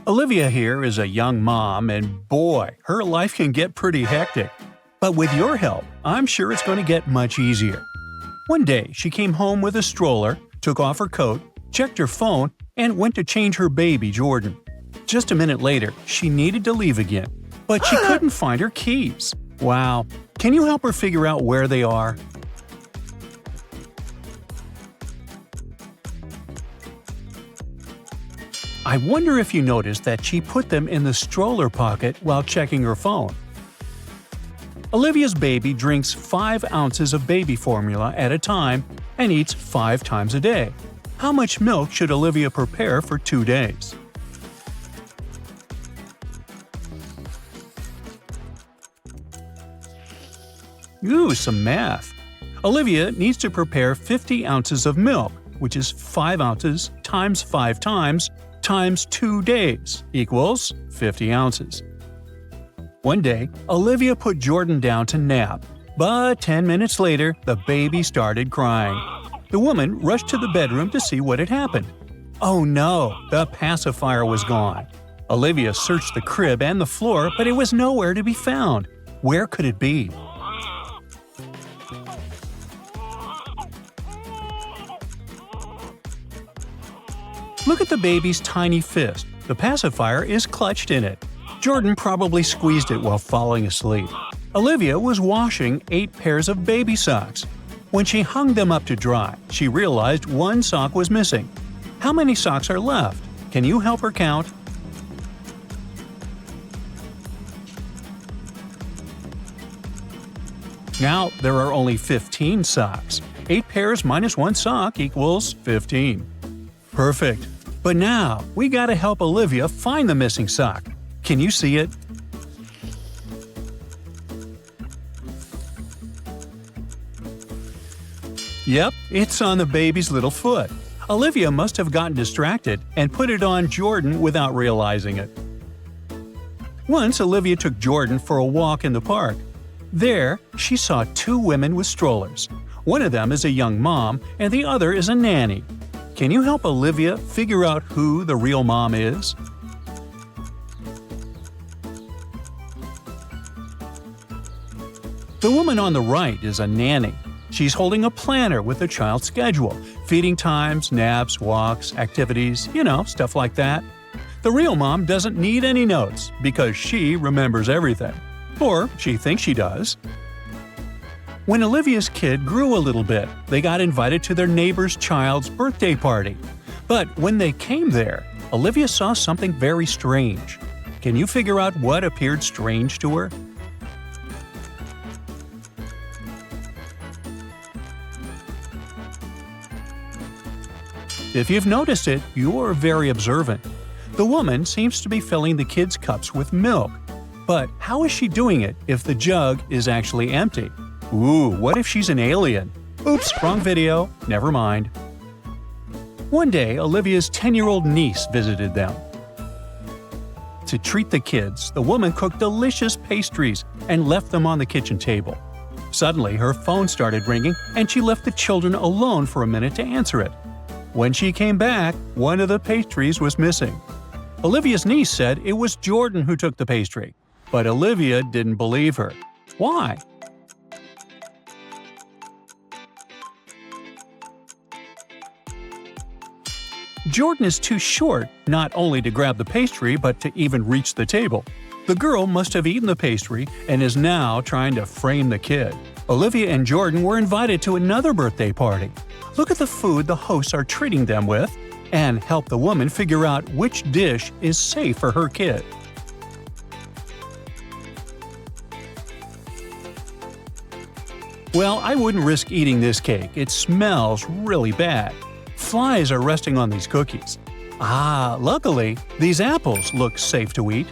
Olivia here is a young mom, and boy, her life can get pretty hectic. But with your help, I'm sure it's going to get much easier. One day, she came home with a stroller, took off her coat, checked her phone, and went to change her baby, Jordan. Just a minute later, she needed to leave again, but she couldn't find her keys. Wow. Can you help her figure out where they are? I wonder if you noticed that she put them in the stroller pocket while checking her phone. Olivia's baby drinks 5 ounces of baby formula at a time and eats 5 times a day. How much milk should Olivia prepare for 2 days? Ooh, some math. Olivia needs to prepare 50 ounces of milk, which is 5 ounces times 5 times 2 days equals 50 ounces. One day, Olivia put Jordan down to nap, but 10 minutes later, the baby started crying. The woman rushed to the bedroom to see what had happened. Oh no, the pacifier was gone. Olivia searched the crib and the floor, but it was nowhere to be found. Where could it be? Look at the baby's tiny fist. The pacifier is clutched in it. Jordan probably squeezed it while falling asleep. Olivia was washing 8 pairs of baby socks. When she hung them up to dry, she realized one sock was missing. How many socks are left? Can you help her count? Now there are only 15 socks. 8 pairs minus 1 sock equals 15. Perfect. But now, we gotta help Olivia find the missing sock. Can you see it? Yep, it's on the baby's little foot. Olivia must have gotten distracted and put it on Jordan without realizing it. Once Olivia took Jordan for a walk in the park. There, she saw 2 women with strollers. One of them is a young mom and the other is a nanny. Can you help Olivia figure out who the real mom is? The woman on the right is a nanny. She's holding a planner with the child's schedule, feeding times, naps, walks, activities, stuff like that. The real mom doesn't need any notes because she remembers everything. Or she thinks she does. When Olivia's kid grew a little bit, they got invited to their neighbor's child's birthday party. But when they came there, Olivia saw something very strange. Can you figure out what appeared strange to her? If you've noticed it, you're very observant. The woman seems to be filling the kids' cups with milk. But how is she doing it if the jug is actually empty? Ooh, what if she's an alien? Oops, wrong video. Never mind. One day, Olivia's 10-year-old niece visited them. To treat the kids, the woman cooked delicious pastries and left them on the kitchen table. Suddenly, her phone started ringing and she left the children alone for a minute to answer it. When she came back, one of the pastries was missing. Olivia's niece said it was Jordan who took the pastry, but Olivia didn't believe her. Why? Jordan is too short not only to grab the pastry but to even reach the table. The girl must have eaten the pastry and is now trying to frame the kid. Olivia and Jordan were invited to another birthday party. Look at the food the hosts are treating them with and help the woman figure out which dish is safe for her kid. Well, I wouldn't risk eating this cake. It smells really bad. Flies are resting on these cookies. Luckily, these apples look safe to eat.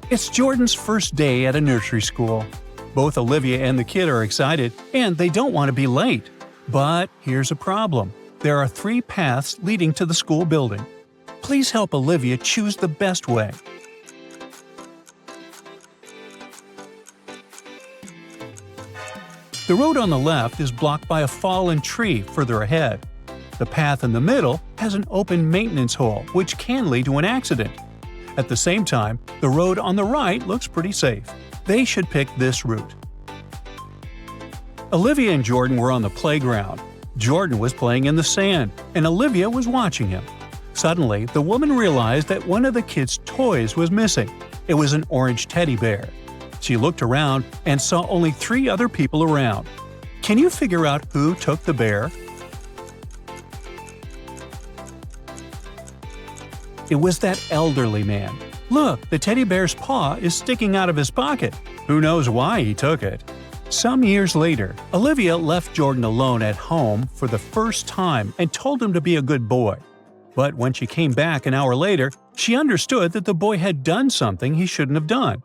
It's Jordan's first day at a nursery school. Both Olivia and the kid are excited, and they don't want to be late. But here's a problem. There are 3 paths leading to the school building. Please help Olivia choose the best way. The road on the left is blocked by a fallen tree further ahead. The path in the middle has an open maintenance hole, which can lead to an accident. At the same time, the road on the right looks pretty safe. They should pick this route. Olivia and Jordan were on the playground. Jordan was playing in the sand, and Olivia was watching him. Suddenly, the woman realized that one of the kids' toys was missing. It was an orange teddy bear. She looked around and saw only 3 other people around. Can you figure out who took the bear? It was that elderly man. Look, the teddy bear's paw is sticking out of his pocket. Who knows why he took it? Some years later, Olivia left Jordan alone at home for the first time and told him to be a good boy. But when she came back an hour later, she understood that the boy had done something he shouldn't have done.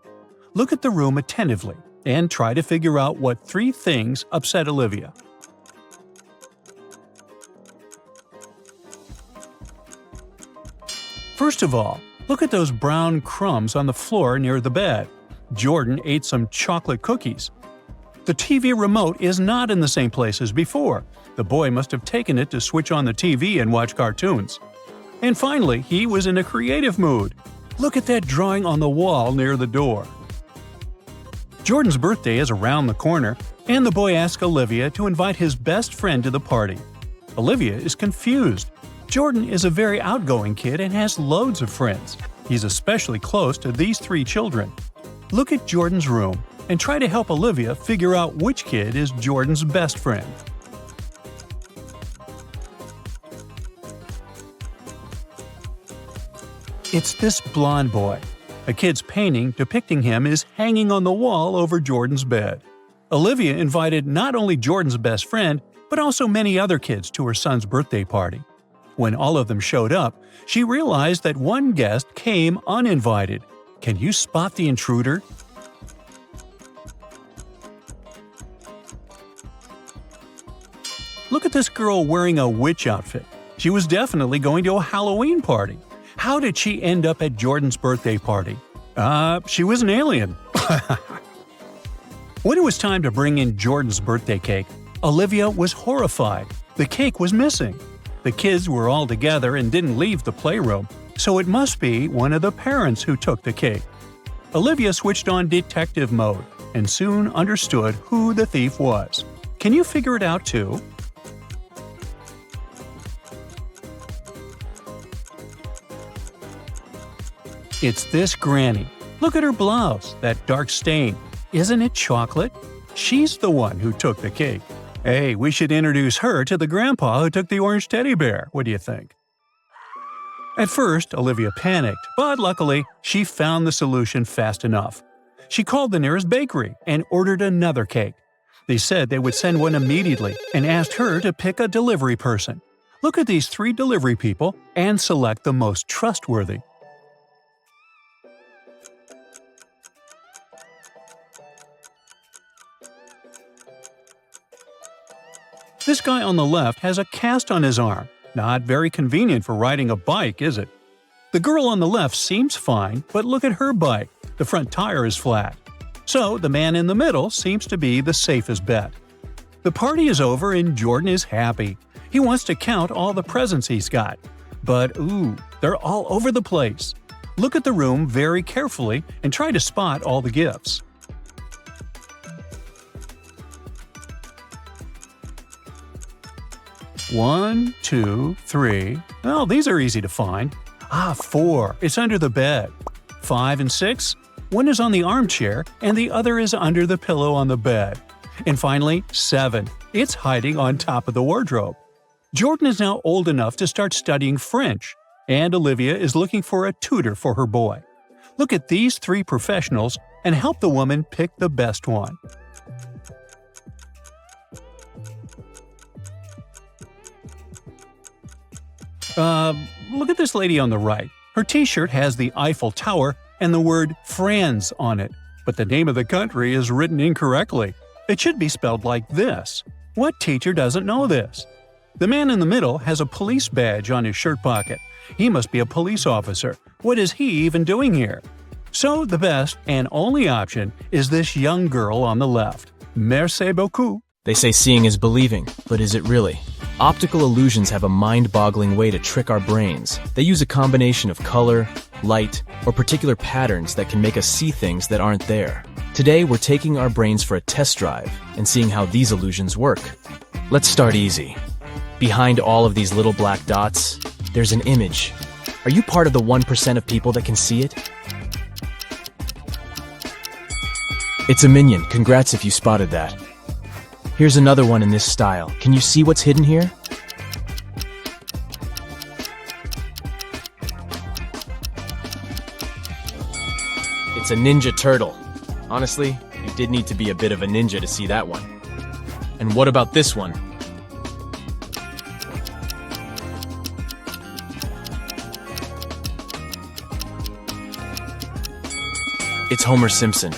Look at the room attentively and try to figure out what 3 things upset Olivia. First of all, look at those brown crumbs on the floor near the bed. Jordan ate some chocolate cookies. The TV remote is not in the same place as before. The boy must have taken it to switch on the TV and watch cartoons. And finally, he was in a creative mood. Look at that drawing on the wall near the door. Jordan's birthday is around the corner, and the boy asks Olivia to invite his best friend to the party. Olivia is confused. Jordan is a very outgoing kid and has loads of friends. He's especially close to these 3 children. Look at Jordan's room and try to help Olivia figure out which kid is Jordan's best friend. It's this blonde boy. A kid's painting depicting him is hanging on the wall over Jordan's bed. Olivia invited not only Jordan's best friend, but also many other kids to her son's birthday party. When all of them showed up, she realized that one guest came uninvited. Can you spot the intruder? Look at this girl wearing a witch outfit. She was definitely going to a Halloween party. How did she end up at Jordan's birthday party? She was an alien. When it was time to bring in Jordan's birthday cake, Olivia was horrified. The cake was missing. The kids were all together and didn't leave the playroom, so it must be one of the parents who took the cake. Olivia switched on detective mode and soon understood who the thief was. Can you figure it out too? It's this granny. Look at her blouse, that dark stain. Isn't it chocolate? She's the one who took the cake. Hey, we should introduce her to the grandpa who took the orange teddy bear. What do you think? At first, Olivia panicked, but luckily, she found the solution fast enough. She called the nearest bakery and ordered another cake. They said they would send one immediately and asked her to pick a delivery person. Look at these 3 delivery people and select the most trustworthy. This guy on the left has a cast on his arm. Not very convenient for riding a bike, is it? The girl on the left seems fine, but look at her bike. The front tire is flat. So the man in the middle seems to be the safest bet. The party is over and Jordan is happy. He wants to count all the presents he's got. But they're all over the place. Look at the room very carefully and try to spot all the gifts. One, 2, 3. Well, these are easy to find. 4. It's under the bed. 5 and 6. One is on the armchair and the other is under the pillow on the bed. And finally, 7. It's hiding on top of the wardrobe. Jordan is now old enough to start studying French, and Olivia is looking for a tutor for her boy. Look at these 3 professionals and help the woman pick the best one. Look at this lady on the right. Her t-shirt has the Eiffel Tower and the word France on it, but the name of the country is written incorrectly. It should be spelled like this. What teacher doesn't know this? The man in the middle has a police badge on his shirt pocket. He must be a police officer. What is he even doing here? So the best and only option is this young girl on the left. Merci beaucoup. They say seeing is believing, but is it really? Optical illusions have a mind-boggling way to trick our brains. They use a combination of color, light, or particular patterns that can make us see things that aren't there. Today, we're taking our brains for a test drive and seeing how these illusions work. Let's start easy. Behind all of these little black dots, there's an image. Are you part of the 1% of people that can see it? It's a minion. Congrats if you spotted that. Here's another one in this style. Can you see what's hidden here? It's a ninja turtle. Honestly, you did need to be a bit of a ninja to see that one. And what about this one? It's Homer Simpson.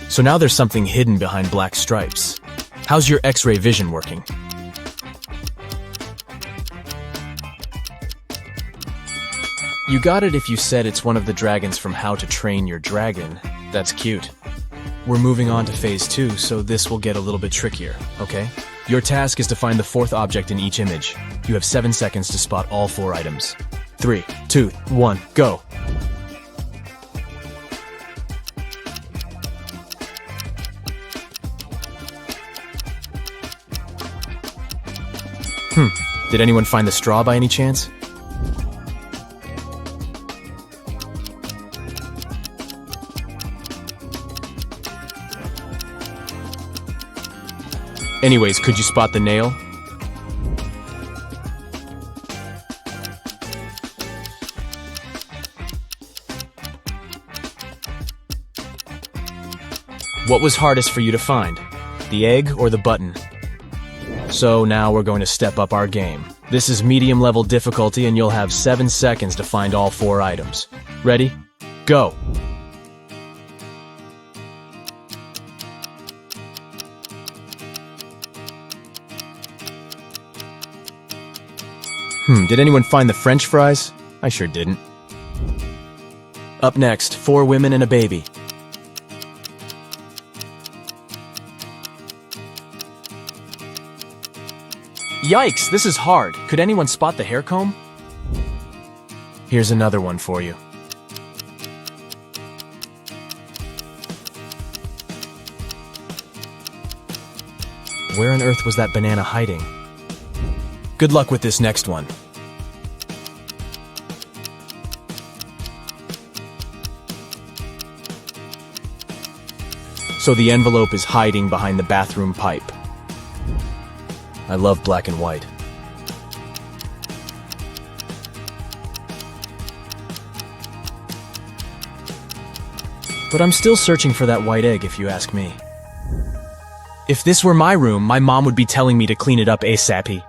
So now there's something hidden behind black stripes. How's your X-ray vision working? You got it if you said it's one of the dragons from How to Train Your Dragon. That's cute. We're moving on to phase 2, so this will get a little bit trickier, okay? Your task is to find the fourth object in each image. You have 7 seconds to spot all 4 items. 3, 2, 1, go! Did anyone find the straw by any chance? Anyways, could you spot the nail? What was hardest for you to find? The egg or the button? So now we're going to step up our game. This is medium level difficulty and you'll have 7 seconds to find all 4 items. Ready? Go! Did anyone find the French fries? I sure didn't. Up next, 4 women and a baby. Yikes, this is hard. Could anyone spot the hair comb? Here's another one for you. Where on earth was that banana hiding? Good luck with this next one. So the envelope is hiding behind the bathroom pipe. I love black and white. But I'm still searching for that white egg, if you ask me. If this were my room, my mom would be telling me to clean it up ASAP.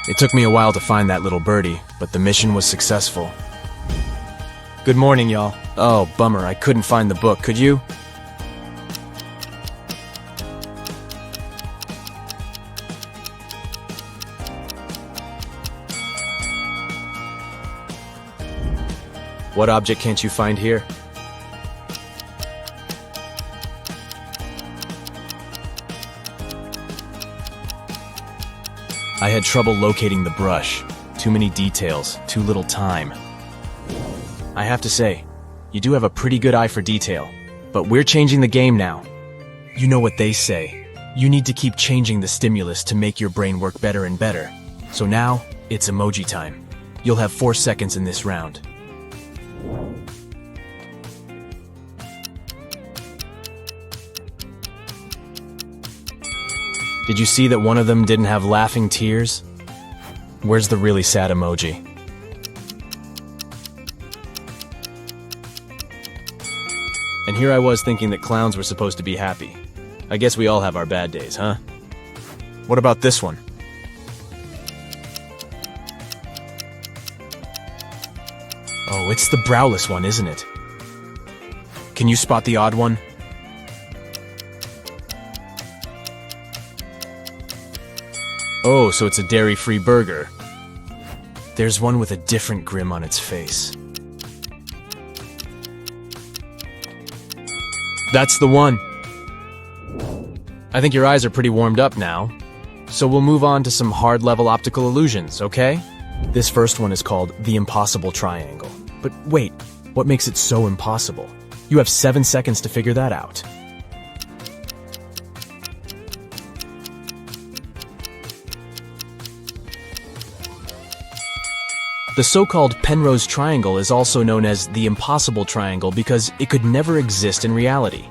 It took me a while to find that little birdie, but the mission was successful. Good morning, y'all. Oh, bummer, I couldn't find the book. Could you? What object can't you find here? I had trouble locating the brush. Too many details, too little time. I have to say, you do have a pretty good eye for detail, but we're changing the game now. You know what they say. You need to keep changing the stimulus to make your brain work better and better. So now, it's emoji time. You'll have 4 seconds in this round. Did you see that one of them didn't have laughing tears? Where's the really sad emoji? And here I was thinking that clowns were supposed to be happy. I guess we all have our bad days, huh? What about this one? Oh, it's the browless one, isn't it? Can you spot the odd one? Oh, so it's a dairy-free burger. There's one with a different grin on its face. That's the one. I think your eyes are pretty warmed up now. So we'll move on to some hard-level optical illusions, okay? This first one is called the impossible triangle. But wait, what makes it so impossible? You have 7 seconds to figure that out. The so-called Penrose triangle is also known as the impossible triangle because it could never exist in reality.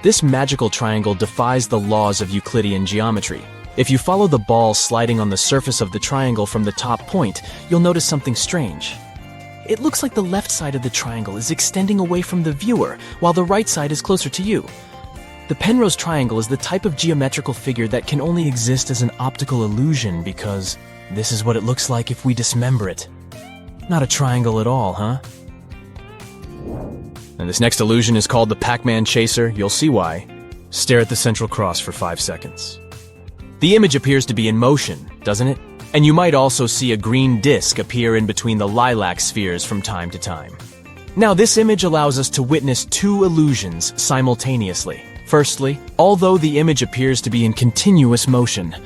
This magical triangle defies the laws of Euclidean geometry. If you follow the ball sliding on the surface of the triangle from the top point, you'll notice something strange. It looks like the left side of the triangle is extending away from the viewer, while the right side is closer to you. The Penrose triangle is the type of geometrical figure that can only exist as an optical illusion because this is what it looks like if we dismember it. Not a triangle at all, huh? And this next illusion is called the Pac-Man Chaser. You'll see why. Stare at the central cross for 5 seconds. The image appears to be in motion, doesn't it? And you might also see a green disc appear in between the lilac spheres from time to time. Now, this image allows us to witness 2 illusions simultaneously. Firstly, although the image appears to be in continuous motion,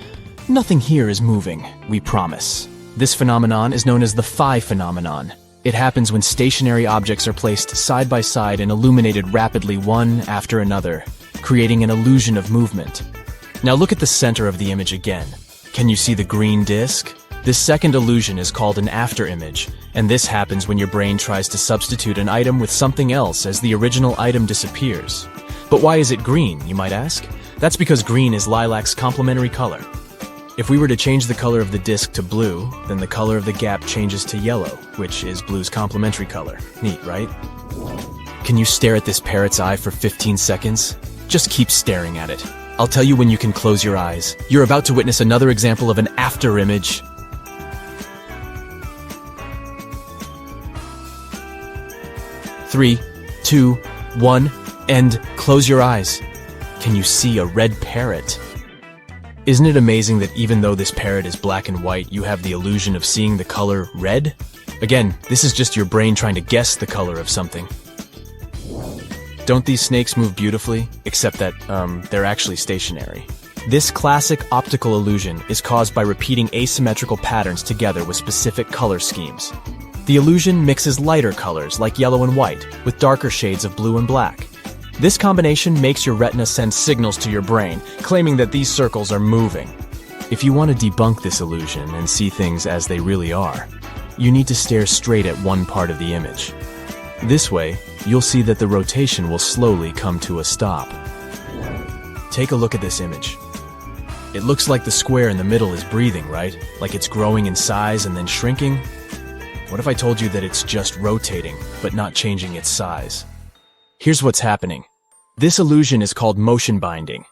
nothing here is moving, we promise. This phenomenon is known as the phi phenomenon. It happens when stationary objects are placed side by side and illuminated rapidly one after another, creating an illusion of movement. Now look at the center of the image again. Can you see the green disc? This second illusion is called an afterimage, and this happens when your brain tries to substitute an item with something else as the original item disappears. But why is it green, you might ask? That's because green is lilac's complementary color. If we were to change the color of the disc to blue, then the color of the gap changes to yellow, which is blue's complementary color. Neat, right? Can you stare at this parrot's eye for 15 seconds? Just keep staring at it. I'll tell you when you can close your eyes. You're about to witness another example of an afterimage. 3, 2, 1, and close your eyes. Can you see a red parrot? Isn't it amazing that even though this parrot is black and white, you have the illusion of seeing the color red? Again, this is just your brain trying to guess the color of something. Don't these snakes move beautifully? Except that, they're actually stationary. This classic optical illusion is caused by repeating asymmetrical patterns together with specific color schemes. The illusion mixes lighter colors like yellow and white with darker shades of blue and black. This combination makes your retina send signals to your brain, claiming that these circles are moving. If you want to debunk this illusion and see things as they really are, you need to stare straight at one part of the image. This way, you'll see that the rotation will slowly come to a stop. Take a look at this image. It looks like the square in the middle is breathing, right? Like it's growing in size and then shrinking? What if I told you that it's just rotating, but not changing its size? Here's what's happening. This illusion is called motion binding.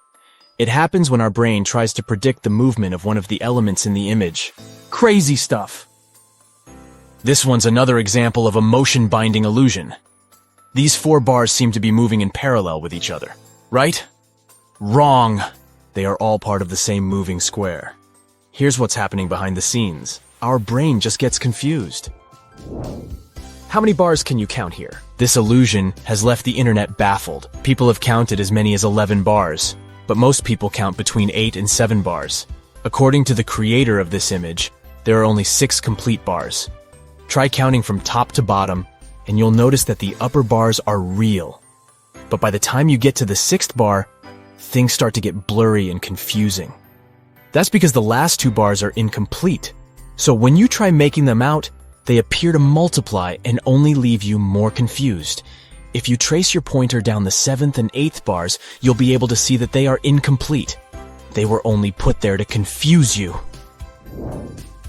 It happens when our brain tries to predict the movement of one of the elements in the image. Crazy stuff! This one's another example of a motion binding illusion. These 4 bars seem to be moving in parallel with each other, right? Wrong! They are all part of the same moving square. Here's what's happening behind the scenes. Our brain just gets confused. How many bars can you count here? This illusion has left the internet baffled. People have counted as many as 11 bars, but most people count between 8 and 7 bars. According to the creator of this image, there are only 6 complete bars. Try counting from top to bottom, and you'll notice that the upper bars are real. But by the time you get to the 6th bar, things start to get blurry and confusing. That's because the last 2 bars are incomplete. So when you try making them out, they appear to multiply and only leave you more confused. If you trace your pointer down the 7th and 8th bars, you'll be able to see that they are incomplete. They were only put there to confuse you.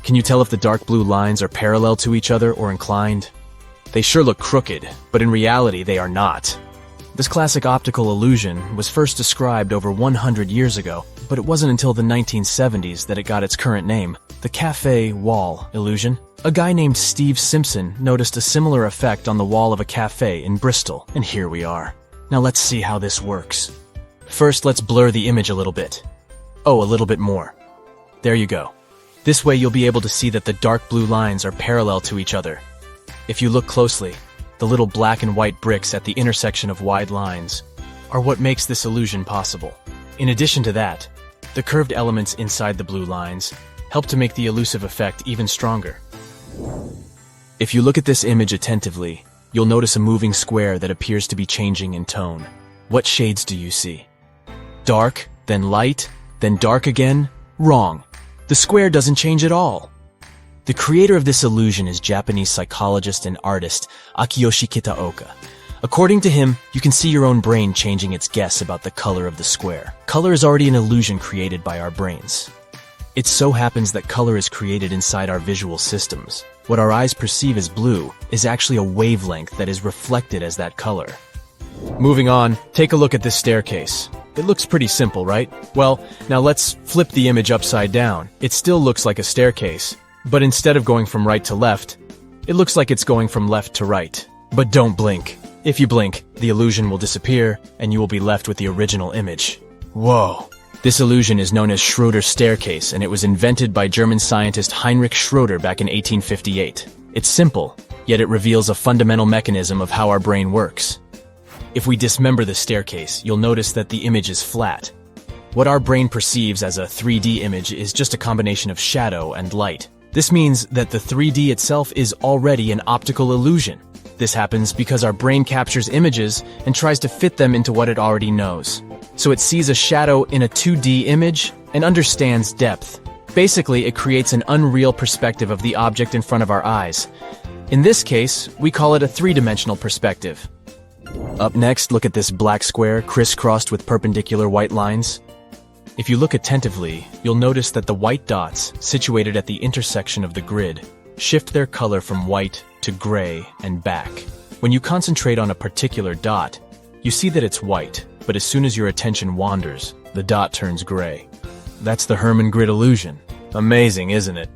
Can you tell if the dark blue lines are parallel to each other or inclined? They sure look crooked, but in reality they are not. This classic optical illusion was first described over 100 years ago, but it wasn't until the 1970s that it got its current name, the cafe wall illusion. A guy named Steve Simpson noticed a similar effect on the wall of a cafe in Bristol, and here we are. Now let's see how this works. First, let's blur the image a little bit. Oh, a little bit more. There you go. This way you'll be able to see that the dark blue lines are parallel to each other. If you look closely, the little black and white bricks at the intersection of wide lines are what makes this illusion possible. In addition to that, the curved elements inside the blue lines help to make the elusive effect even stronger. If you look at this image attentively, you'll notice a moving square that appears to be changing in tone. What shades do you see? Dark, then light, then dark again? Wrong. The square doesn't change at all. The creator of this illusion is Japanese psychologist and artist Akiyoshi Kitaoka. According to him, you can see your own brain changing its guess about the color of the square. Color is already an illusion created by our brains. It so happens that color is created inside our visual systems. What our eyes perceive as blue is actually a wavelength that is reflected as that color. Moving on, take a look at this staircase. It looks pretty simple, right? Well, now let's flip the image upside down. It still looks like a staircase, but instead of going from right to left, it looks like it's going from left to right. But don't blink. If you blink, the illusion will disappear, and you will be left with the original image. Whoa. This illusion is known as Schroeder's staircase, and it was invented by German scientist Heinrich Schroeder back in 1858. It's simple, yet it reveals a fundamental mechanism of how our brain works. If we dismember the staircase, you'll notice that the image is flat. What our brain perceives as a 3D image is just a combination of shadow and light. This means that the 3D itself is already an optical illusion. This happens because our brain captures images and tries to fit them into what it already knows. So it sees a shadow in a 2D image and understands depth. Basically, it creates an unreal perspective of the object in front of our eyes. In this case, we call it a three-dimensional perspective. Up next, look at this black square crisscrossed with perpendicular white lines. If you look attentively, you'll notice that the white dots, situated at the intersection of the grid, shift their color from white to gray and back. When you concentrate on a particular dot, you see that it's white, but as soon as your attention wanders, the dot turns gray. That's the Hermann grid illusion. Amazing, isn't it?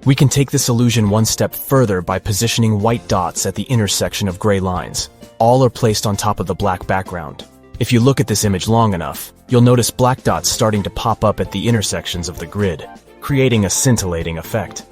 We can take this illusion one step further by positioning white dots at the intersection of gray lines. All are placed on top of the black background. If you look at this image long enough, you'll notice black dots starting to pop up at the intersections of the grid, creating a scintillating effect.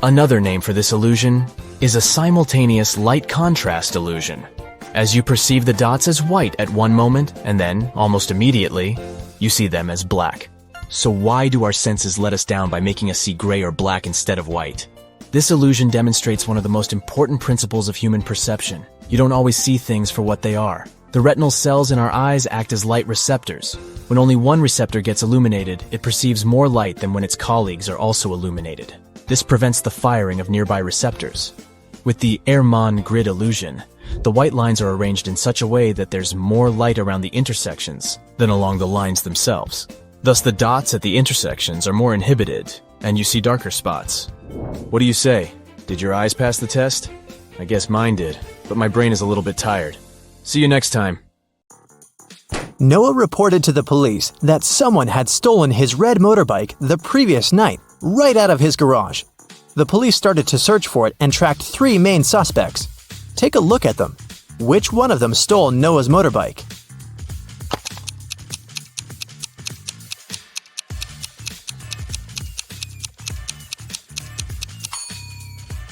Another name for this illusion is a simultaneous light contrast illusion. As you perceive the dots as white at one moment, and then, almost immediately, you see them as black. So why do our senses let us down by making us see gray or black instead of white? This illusion demonstrates one of the most important principles of human perception. You don't always see things for what they are. The retinal cells in our eyes act as light receptors. When only one receptor gets illuminated, it perceives more light than when its colleagues are also illuminated. This prevents the firing of nearby receptors. With the Hermann grid illusion, the white lines are arranged in such a way that there's more light around the intersections than along the lines themselves. Thus, the dots at the intersections are more inhibited, and you see darker spots. What do you say? Did your eyes pass the test? I guess mine did, but my brain is a little bit tired. See you next time. Noah reported to the police that someone had stolen his red motorbike the previous night, right out of his garage. The police started to search for it and tracked 3 main suspects. Take a look at them. Which one of them stole Noah's motorbike?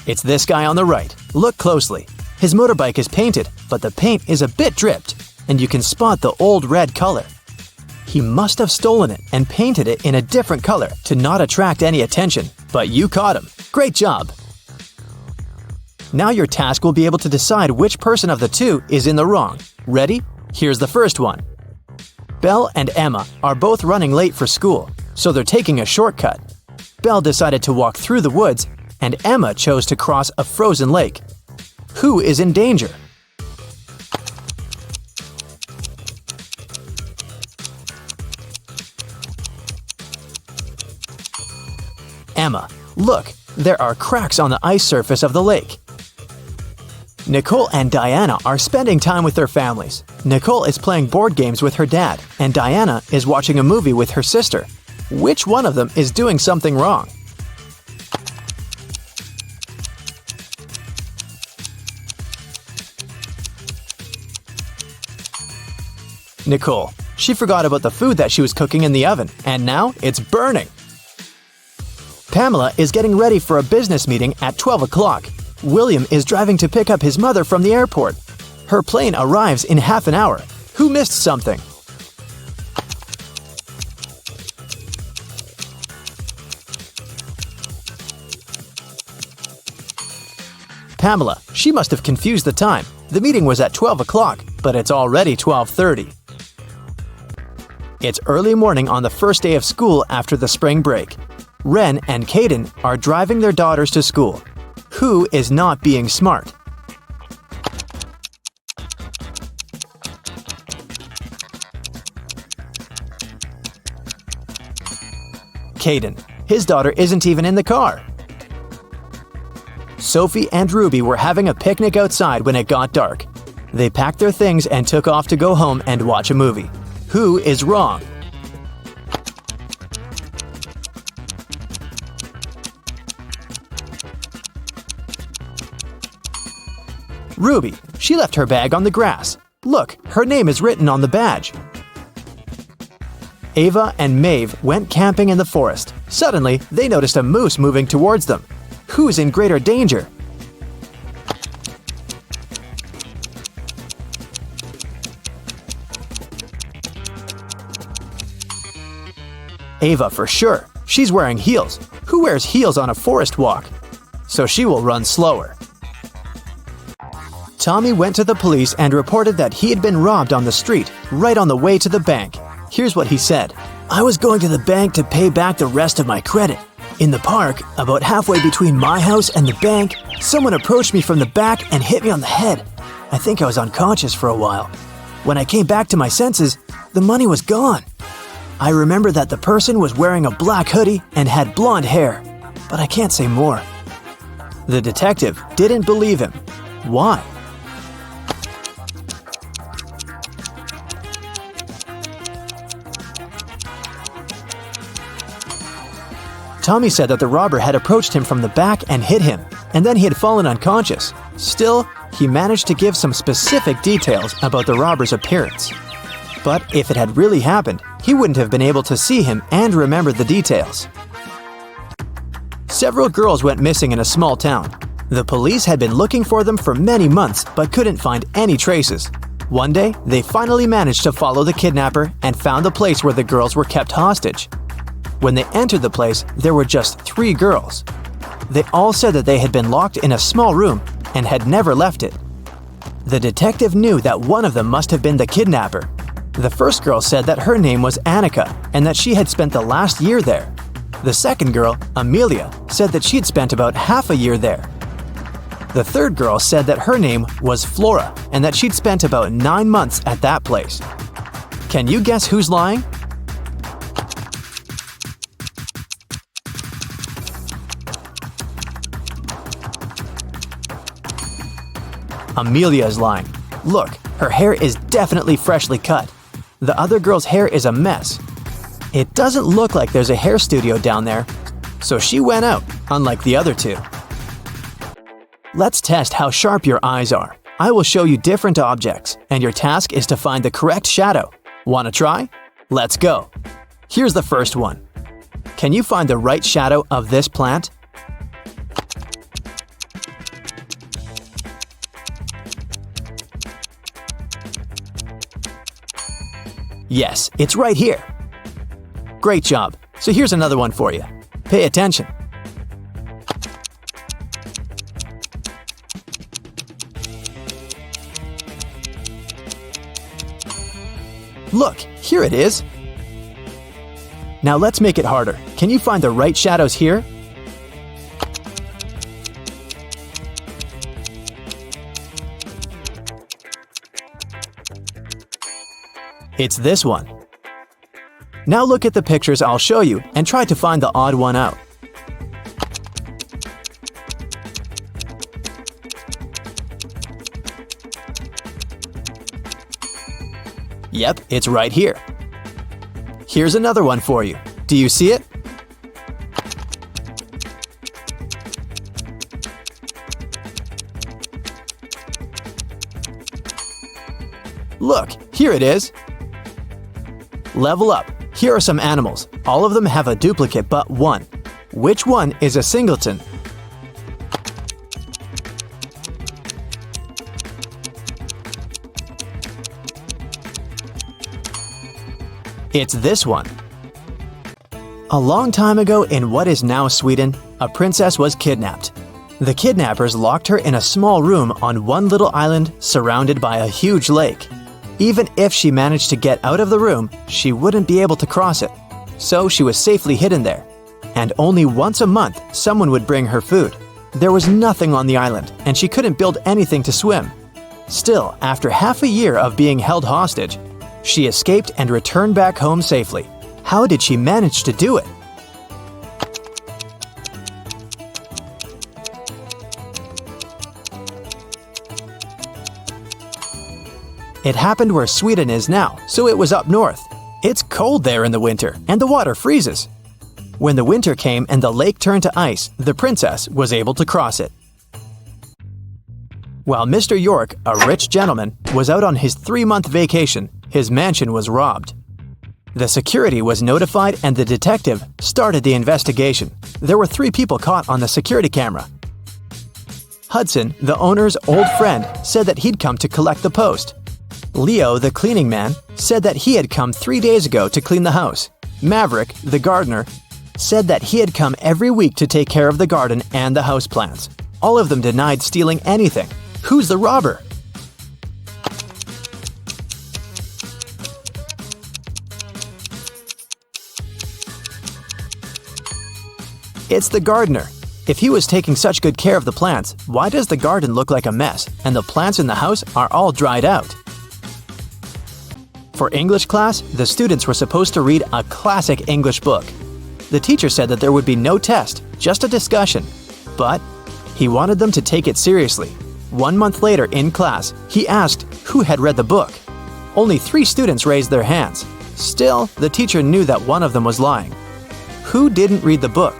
It's this guy on the right. Look closely. His motorbike is painted, but the paint is a bit dripped, and you can spot the old red color. He must have stolen it and painted it in a different color to not attract any attention, but you caught him. Great job! Now your task will be able to decide which person of the two is in the wrong. Ready? Here's the first one. Belle and Emma are both running late for school, so they're taking a shortcut. Belle decided to walk through the woods, and Emma chose to cross a frozen lake. Who is in danger? Emma, look, there are cracks on the ice surface of the lake. Nicole and Diana are spending time with their families. Nicole is playing board games with her dad, and Diana is watching a movie with her sister. Which one of them is doing something wrong? Nicole. She forgot about the food that she was cooking in the oven, and now it's burning. Pamela is getting ready for a business meeting at 12 o'clock. William is driving to pick up his mother from the airport. Her plane arrives in half an hour. Who missed something? Pamela. She must have confused the time. The meeting was at 12 o'clock, but it's already 12:30. It's early morning on the first day of school after the spring break. Ren and Caden are driving their daughters to school. Who is not being smart? Caden. His daughter isn't even in the car. Sophie and Ruby were having a picnic outside when it got dark. They packed their things and took off to go home and watch a movie. Who is wrong? Ruby. She left her bag on the grass. Look, her name is written on the badge. Ava and Maeve went camping in the forest. Suddenly, they noticed a moose moving towards them. Who's in greater danger? Ava for sure. She's wearing heels. Who wears heels on a forest walk? So she will run slower. Tommy went to the police and reported that he had been robbed on the street, right on the way to the bank. Here's what he said. I was going to the bank to pay back the rest of my credit. In the park, about halfway between my house and the bank, someone approached me from the back and hit me on the head. I think I was unconscious for a while. When I came back to my senses, the money was gone. I remember that the person was wearing a black hoodie and had blonde hair, but I can't say more. The detective didn't believe him. Why? Tommy said that the robber had approached him from the back and hit him, and then he had fallen unconscious. Still, he managed to give some specific details about the robber's appearance. But if it had really happened, he wouldn't have been able to see him and remember the details. Several girls went missing in a small town. The police had been looking for them for many months but couldn't find any traces. One day, they finally managed to follow the kidnapper and found the place where the girls were kept hostage. When they entered the place, there were just 3 girls. They all said that they had been locked in a small room and had never left it. The detective knew that one of them must have been the kidnapper. The first girl said that her name was Annika and that she had spent the last year there. The second girl, Amelia, said that she'd spent about half a year there. The third girl said that her name was Flora and that she'd spent about 9 months at that place. Can you guess who's lying? Amelia is lying. Look, her hair is definitely freshly cut. The other girl's hair is a mess. It doesn't look like there's a hair studio down there, so she went out, unlike the other 2. Let's test how sharp your eyes are. I will show you different objects, and your task is to find the correct shadow. Wanna try? Let's go. Here's the first one. Can you find the right shadow of this plant? Yes, it's right here. Great job. So here's another one for you. Pay attention. Look, here it is. Now let's make it harder. Can you find the right shadows here? It's this one. Now look at the pictures I'll show you and try to find the odd one out. Yep, it's right here. Here's another one for you. Do you see it? Look, here it is. Level up. Here are some animals. All of them have a duplicate but one. Which one is a singleton? It's this one. A long time ago in what is now Sweden, a princess was kidnapped. The kidnappers locked her in a small room on one little island surrounded by a huge lake. Even if she managed to get out of the room, she wouldn't be able to cross it. So she was safely hidden there. And only once a month, someone would bring her food. There was nothing on the island, and she couldn't build anything to swim. Still, after half a year of being held hostage, she escaped and returned back home safely. How did she manage to do it? It happened where Sweden is now, so it was up north. It's cold there in the winter, and the water freezes. When the winter came and the lake turned to ice, the princess was able to cross it. While Mr. York, a rich gentleman, was out on his 3-month vacation, his mansion was robbed. The security was notified and the detective started the investigation. There were 3 people caught on the security camera. Hudson, the owner's old friend, said that he'd come to collect the post. Leo, the cleaning man, said that he had come 3 days ago to clean the house. Maverick, the gardener, said that he had come every week to take care of the garden and the houseplants. All of them denied stealing anything. Who's the robber? It's the gardener. If he was taking such good care of the plants, why does the garden look like a mess and the plants in the house are all dried out? For English class, the students were supposed to read a classic English book. The teacher said that there would be no test, just a discussion. But he wanted them to take it seriously. 1 month later in class, he asked who had read the book. Only 3 students raised their hands. Still, the teacher knew that one of them was lying. Who didn't read the book?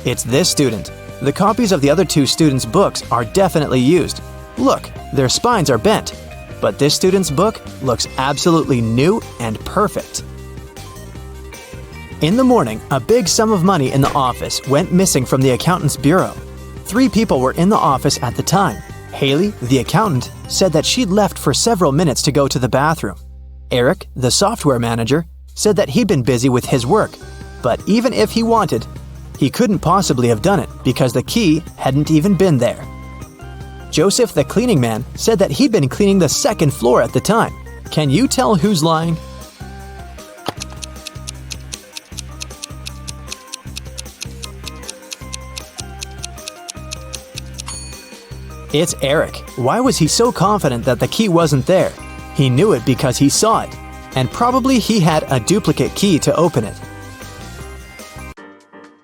It's this student. The copies of the other 2 students' books are definitely used. Look, their spines are bent. But this student's book looks absolutely new and perfect. In the morning, a big sum of money in the office went missing from the accountant's bureau. 3 people were in the office at the time. Haley, the accountant, said that she'd left for several minutes to go to the bathroom. Eric, the software manager, said that he'd been busy with his work. But even if he wanted, he couldn't possibly have done it because the key hadn't even been there. Joseph, the cleaning man, said that he'd been cleaning the 2nd floor at the time. Can you tell who's lying? It's Eric. Why was he so confident that the key wasn't there? He knew it because he saw it, and probably he had a duplicate key to open it.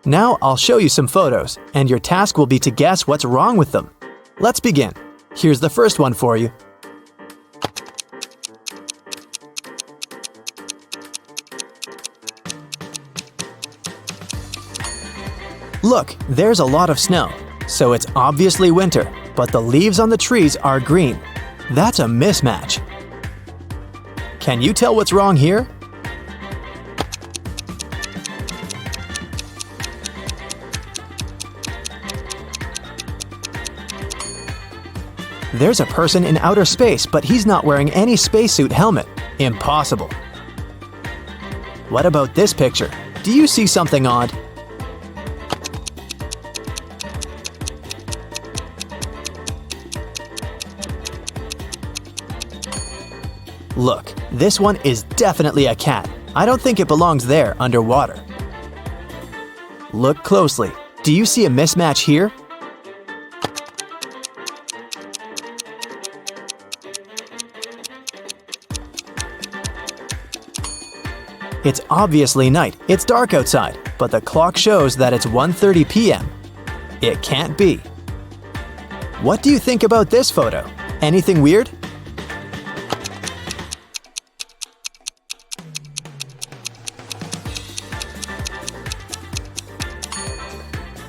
Now I'll show you some photos, and your task will be to guess what's wrong with them. Let's begin. Here's the first one for you. Look, there's a lot of snow, so it's obviously winter, but the leaves on the trees are green. That's a mismatch. Can you tell what's wrong here? There's a person in outer space, but he's not wearing any spacesuit helmet. Impossible. What about this picture? Do you see something odd? Look, this one is definitely a cat. I don't think it belongs there underwater. Look closely. Do you see a mismatch here? It's obviously night. It's dark outside, but the clock shows that it's 1:30 p.m. It can't be. What do you think about this photo? Anything weird?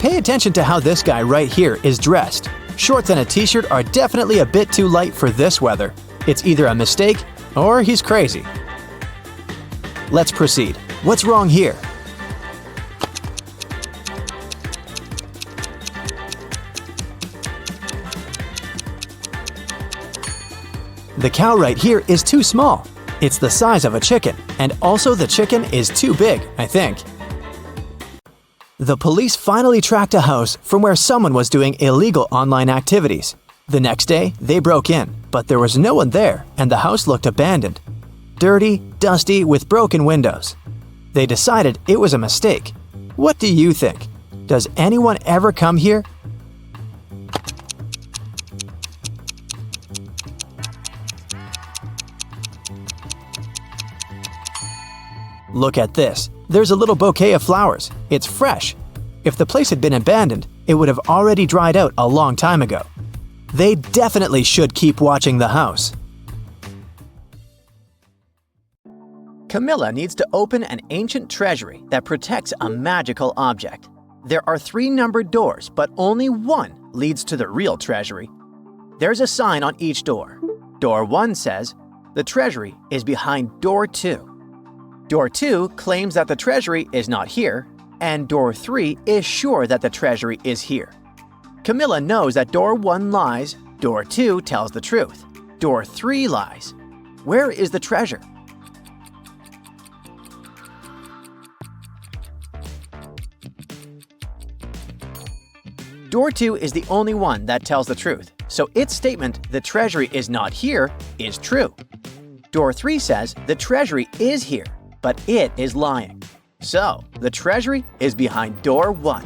Pay attention to how this guy right here is dressed. Shorts and a t-shirt are definitely a bit too light for this weather. It's either a mistake or he's crazy. Let's proceed. What's wrong here? The cow right here is too small. It's the size of a chicken, and also the chicken is too big, I think. The police finally tracked a house from where someone was doing illegal online activities. The next day, they broke in, but there was no one there, and the house looked abandoned. Dirty, dusty, with broken windows. They decided it was a mistake. What do you think? Does anyone ever come here? Look at this. There's a little bouquet of flowers. It's fresh. If the place had been abandoned, it would have already dried out a long time ago. They definitely should keep watching the house. Camilla needs to open an ancient treasury that protects a magical object. There are 3 numbered doors, but only one leads to the real treasury. There's a sign on each door. Door 1 says, "The treasury is behind door 2." Door 2 claims that the treasury is not here, and door 3 is sure that the treasury is here. Camilla knows that door 1 lies, door 2 tells the truth, door 3 lies. Where is the treasure? Door 2 is the only one that tells the truth, so its statement, "the treasury is not here," is true. Door 3 says the treasury is here, but it is lying. So, the treasury is behind door 1.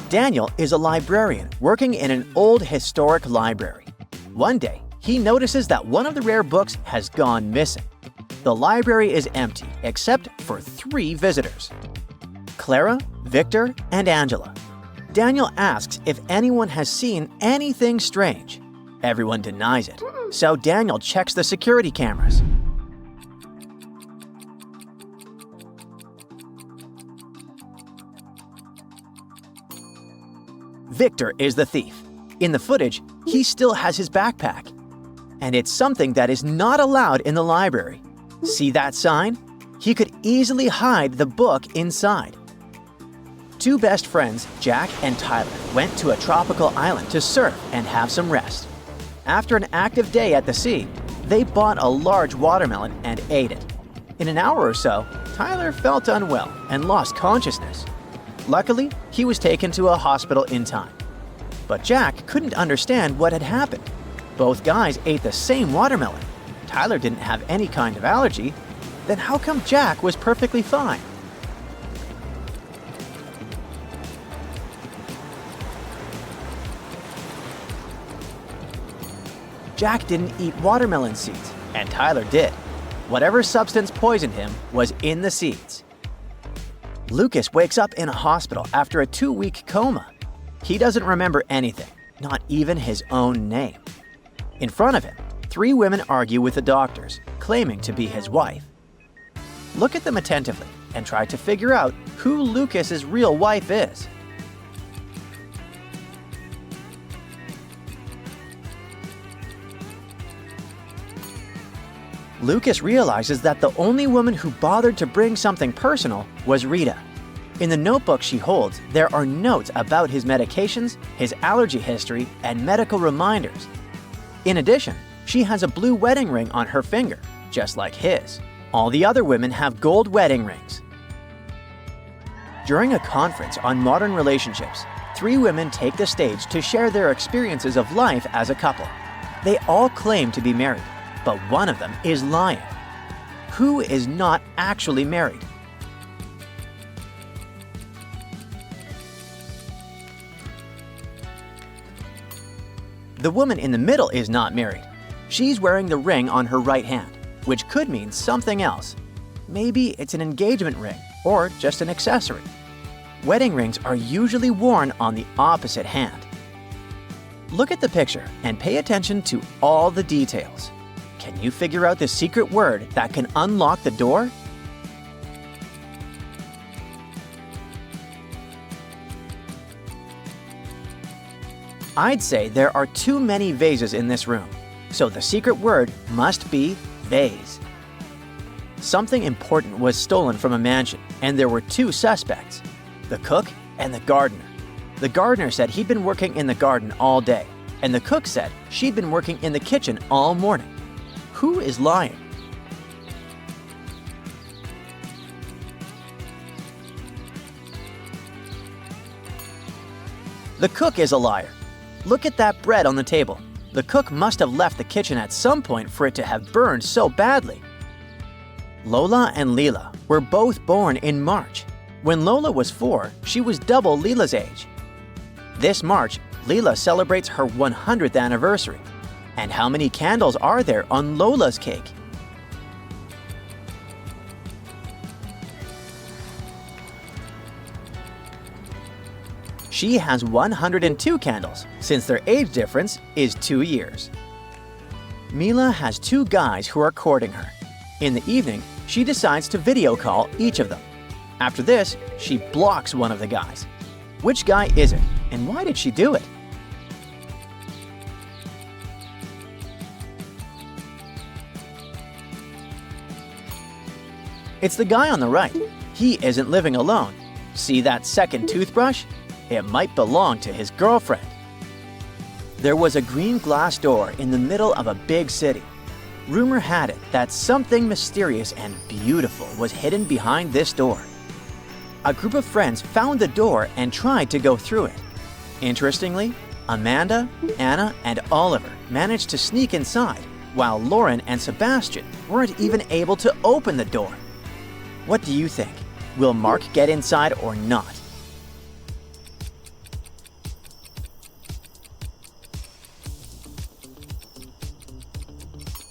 Daniel is a librarian working in an old historic library. One day, he notices that one of the rare books has gone missing. The library is empty except for 3 visitors: Clara, Victor, and Angela. Daniel asks if anyone has seen anything strange. Everyone denies it, so Daniel checks the security cameras. Victor is the thief. In the footage, he still has his backpack. And it's something that is not allowed in the library. See that sign? He could easily hide the book inside. 2 best friends, Jack and Tyler, went to a tropical island to surf and have some rest. After an active day at the sea, they bought a large watermelon and ate it. In an hour or so, Tyler felt unwell and lost consciousness. Luckily, he was taken to a hospital in time. But Jack couldn't understand what had happened. Both guys ate the same watermelon. Tyler didn't have any kind of allergy. Then how come Jack was perfectly fine? Jack didn't eat watermelon seeds, and Tyler did. Whatever substance poisoned him was in the seeds. Lucas wakes up in a hospital after a 2-week coma. He doesn't remember anything, not even his own name. In front of him, 3 women argue with the doctors, claiming to be his wife. Look at them attentively and try to figure out who Lucas's real wife is. Lucas realizes that the only woman who bothered to bring something personal was Rita. In the notebook she holds, there are notes about his medications, his allergy history, and medical reminders. In addition, she has a blue wedding ring on her finger, just like his. All the other women have gold wedding rings. During a conference on modern relationships, 3 women take the stage to share their experiences of life as a couple. They all claim to be married, but one of them is lying. Who is not actually married? The woman in the middle is not married. She's wearing the ring on her right hand, which could mean something else. Maybe it's an engagement ring or just an accessory. Wedding rings are usually worn on the opposite hand. Look at the picture and pay attention to all the details. Can you figure out the secret word that can unlock the door? I'd say there are too many vases in this room, so the secret word must be vase. Something important was stolen from a mansion, and there were 2 suspects, the cook and the gardener. The gardener said he'd been working in the garden all day, and the cook said she'd been working in the kitchen all morning. Who is lying? The cook is a liar. Look at that bread on the table. The cook must have left the kitchen at some point for it to have burned so badly. Lola and Leela were both born in March. When Lola was 4, she was double Leela's age. This March, Leela celebrates her 100th anniversary. And how many candles are there on Lola's cake? She has 102 candles, since their age difference is 2 years. Mila has 2 guys who are courting her. In the evening, she decides to video call each of them. After this, she blocks one of the guys. Which guy is it, and why did she do it? It's the guy on the right. He isn't living alone. See that second toothbrush? It might belong to his girlfriend. There was a green glass door in the middle of a big city. Rumor had it that something mysterious and beautiful was hidden behind this door. A group of friends found the door and tried to go through it. Interestingly, Amanda, Anna, and Oliver managed to sneak inside, while Lauren and Sebastian weren't even able to open the door. What do you think? Will Mark get inside or not?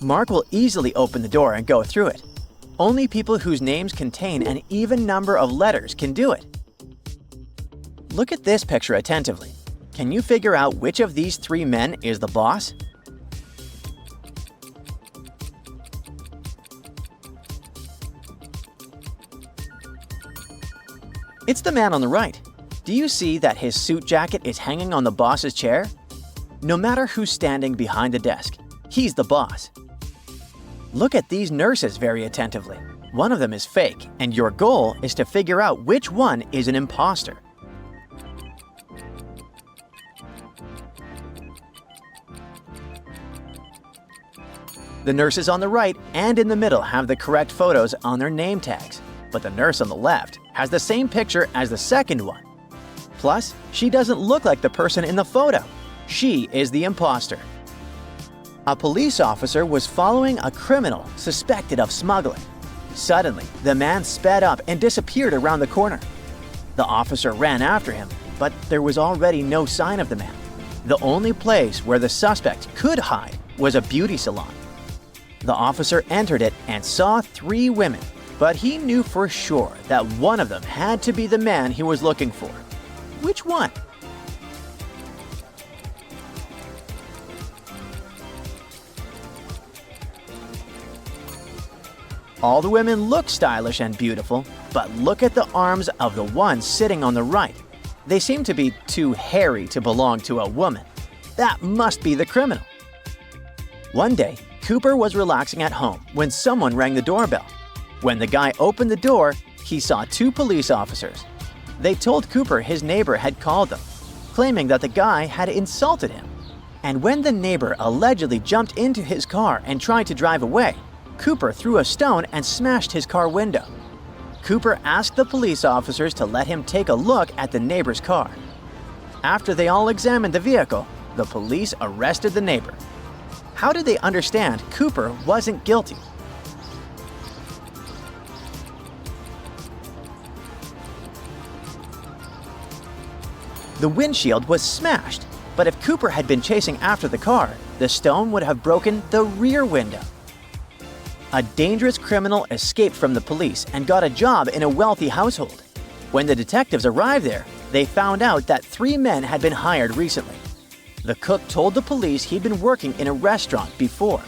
Mark will easily open the door and go through it. Only people whose names contain an even number of letters can do it. Look at this picture attentively. Can you figure out which of these 3 men is the boss? It's the man on the right. Do you see that his suit jacket is hanging on the boss's chair? No matter who's standing behind the desk, he's the boss. Look at these nurses very attentively. One of them is fake, and your goal is to figure out which one is an imposter. The nurses on the right and in the middle have the correct photos on their name tags, but the nurse on the left has the same picture as the second one. Plus, she doesn't look like the person in the photo. She is the imposter. A police officer was following a criminal suspected of smuggling. Suddenly, the man sped up and disappeared around the corner. The officer ran after him, but there was already no sign of the man. The only place where the suspect could hide was a beauty salon. The officer entered it and saw 3 women, but he knew for sure that one of them had to be the man he was looking for. Which one? All the women look stylish and beautiful, but look at the arms of the one sitting on the right. They seem to be too hairy to belong to a woman. That must be the criminal. One day, Cooper was relaxing at home when someone rang the doorbell. When the guy opened the door, he saw 2 police officers. They told Cooper his neighbor had called them, claiming that the guy had insulted him. And when the neighbor allegedly jumped into his car and tried to drive away, Cooper threw a stone and smashed his car window. Cooper asked the police officers to let him take a look at the neighbor's car. After they all examined the vehicle, the police arrested the neighbor. How did they understand Cooper wasn't guilty? The windshield was smashed, but if Cooper had been chasing after the car, the stone would have broken the rear window. A dangerous criminal escaped from the police and got a job in a wealthy household. When the detectives arrived there, they found out that 3 men had been hired recently. The cook told the police he'd been working in a restaurant before.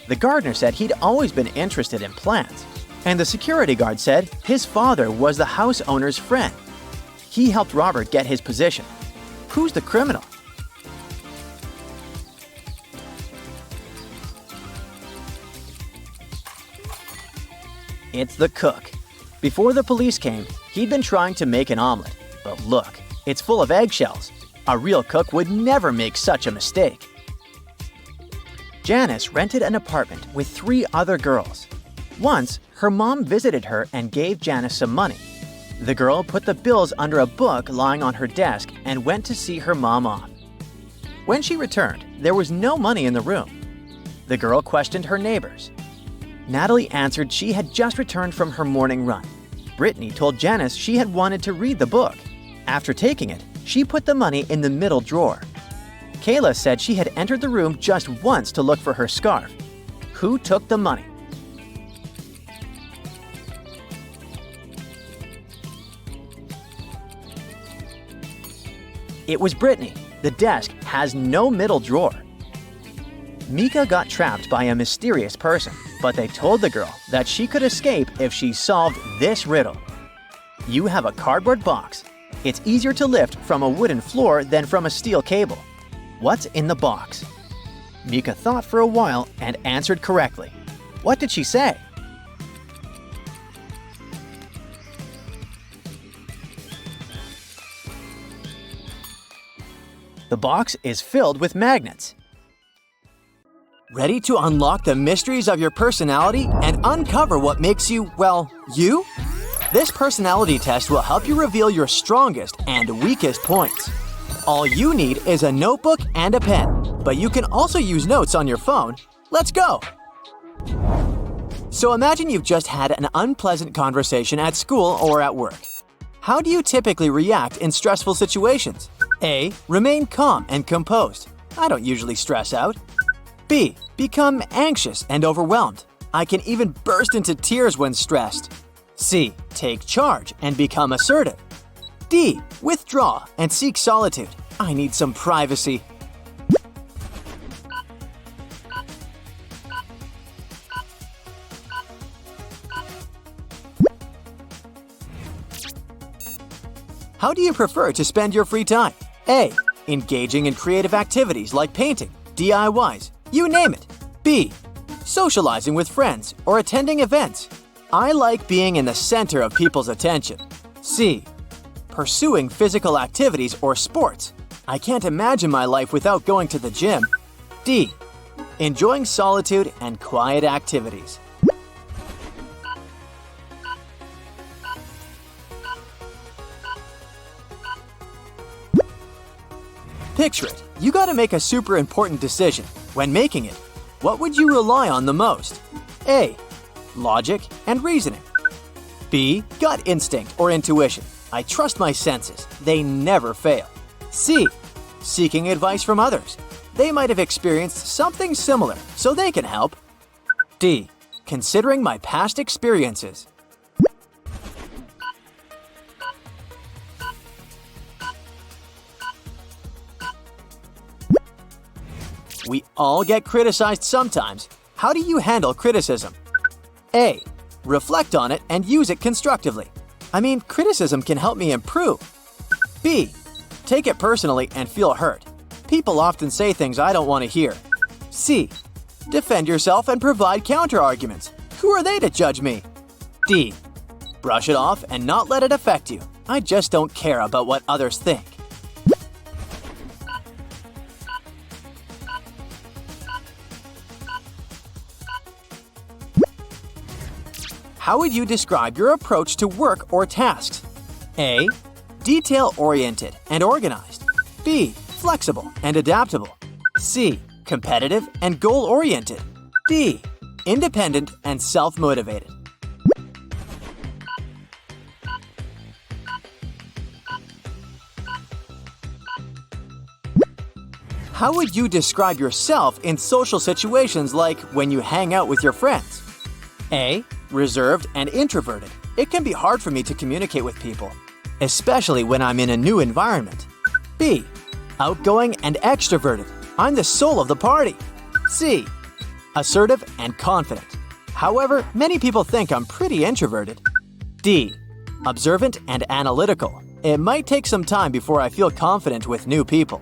The gardener said he'd always been interested in plants. And the security guard said his father was the house owner's friend. He helped Robert get his position. Who's the criminal? It's the cook. Before the police came, he'd been trying to make an omelet. But look, it's full of eggshells. A real cook would never make such a mistake. Janice rented an apartment with 3 other girls. Once, her mom visited her and gave Janice some money. The girl put the bills under a book lying on her desk and went to see her mom off. When she returned, there was no money in the room. The girl questioned her neighbors. Natalie answered she had just returned from her morning run. Brittany told Janice she had wanted to read the book. After taking it, she put the money in the middle drawer. Kayla said she had entered the room just once to look for her scarf. Who took the money? It was Brittany. The desk has no middle drawer. Mika got trapped by a mysterious person, but they told the girl that she could escape if she solved this riddle. You have a cardboard box. It's easier to lift from a wooden floor than from a steel cable. What's in the box? Mika thought for a while and answered correctly. What did she say? The box is filled with magnets. Ready to unlock the mysteries of your personality and uncover what makes you, well, you? This personality test will help you reveal your strongest and weakest points. All you need is a notebook and a pen, but you can also use notes on your phone. Let's go! So imagine you've just had an unpleasant conversation at school or at work. How do you typically react in stressful situations? A. Remain calm and composed. I don't usually stress out. B. Become anxious and overwhelmed. I can even burst into tears when stressed. C. Take charge and become assertive. D. Withdraw and seek solitude. I need some privacy. How do you prefer to spend your free time? A. Engaging in creative activities like painting, DIYs, you name it. B. Socializing with friends or attending events. I like being in the center of people's attention. C. Pursuing physical activities or sports. I can't imagine my life without going to the gym. D. Enjoying solitude and quiet activities. Picture it. You gotta make a super important decision. When making it, what would you rely on the most? A. Logic and reasoning. B. Gut instinct or intuition. I trust my senses. They never fail. C. Seeking advice from others. They might have experienced something similar, so they can help. D. Considering my past experiences. We all get criticized sometimes. How do you handle criticism? A. Reflect on it and use it constructively. I mean, criticism can help me improve. B. Take it personally and feel hurt. People often say things I don't want to hear. C. Defend yourself and provide counter-arguments. Who are they to judge me? D. Brush it off and not let it affect you. I just don't care about what others think. How would you describe your approach to work or tasks? A. Detail-oriented and organized. B. Flexible and adaptable. C. Competitive and goal-oriented. D. Independent and self-motivated. How would you describe yourself in social situations like when you hang out with your friends? A. Reserved and introverted. It can be hard for me to communicate with people, especially when I'm in a new environment. B. Outgoing and extroverted. I'm the soul of the party. C. Assertive and confident. However, many people think I'm pretty introverted. D. Observant and analytical. It might take some time before I feel confident with new people.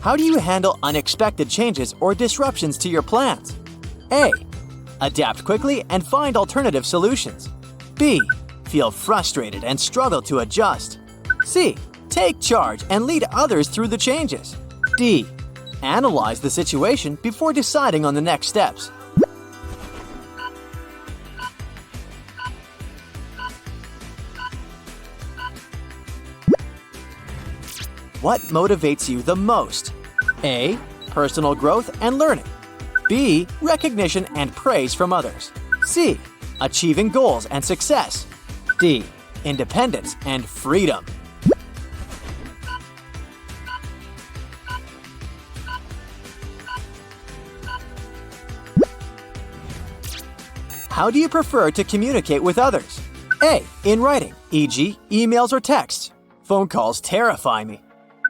How do you handle unexpected changes or disruptions to your plans? A. Adapt quickly and find alternative solutions. B. Feel frustrated and struggle to adjust. C. Take charge and lead others through the changes. D. Analyze the situation before deciding on the next steps. What motivates you the most? A. Personal growth and learning. B. Recognition and praise from others. C. Achieving goals and success. D. Independence and freedom. How do you prefer to communicate with others? A. In writing, e.g., emails or texts. Phone calls terrify me.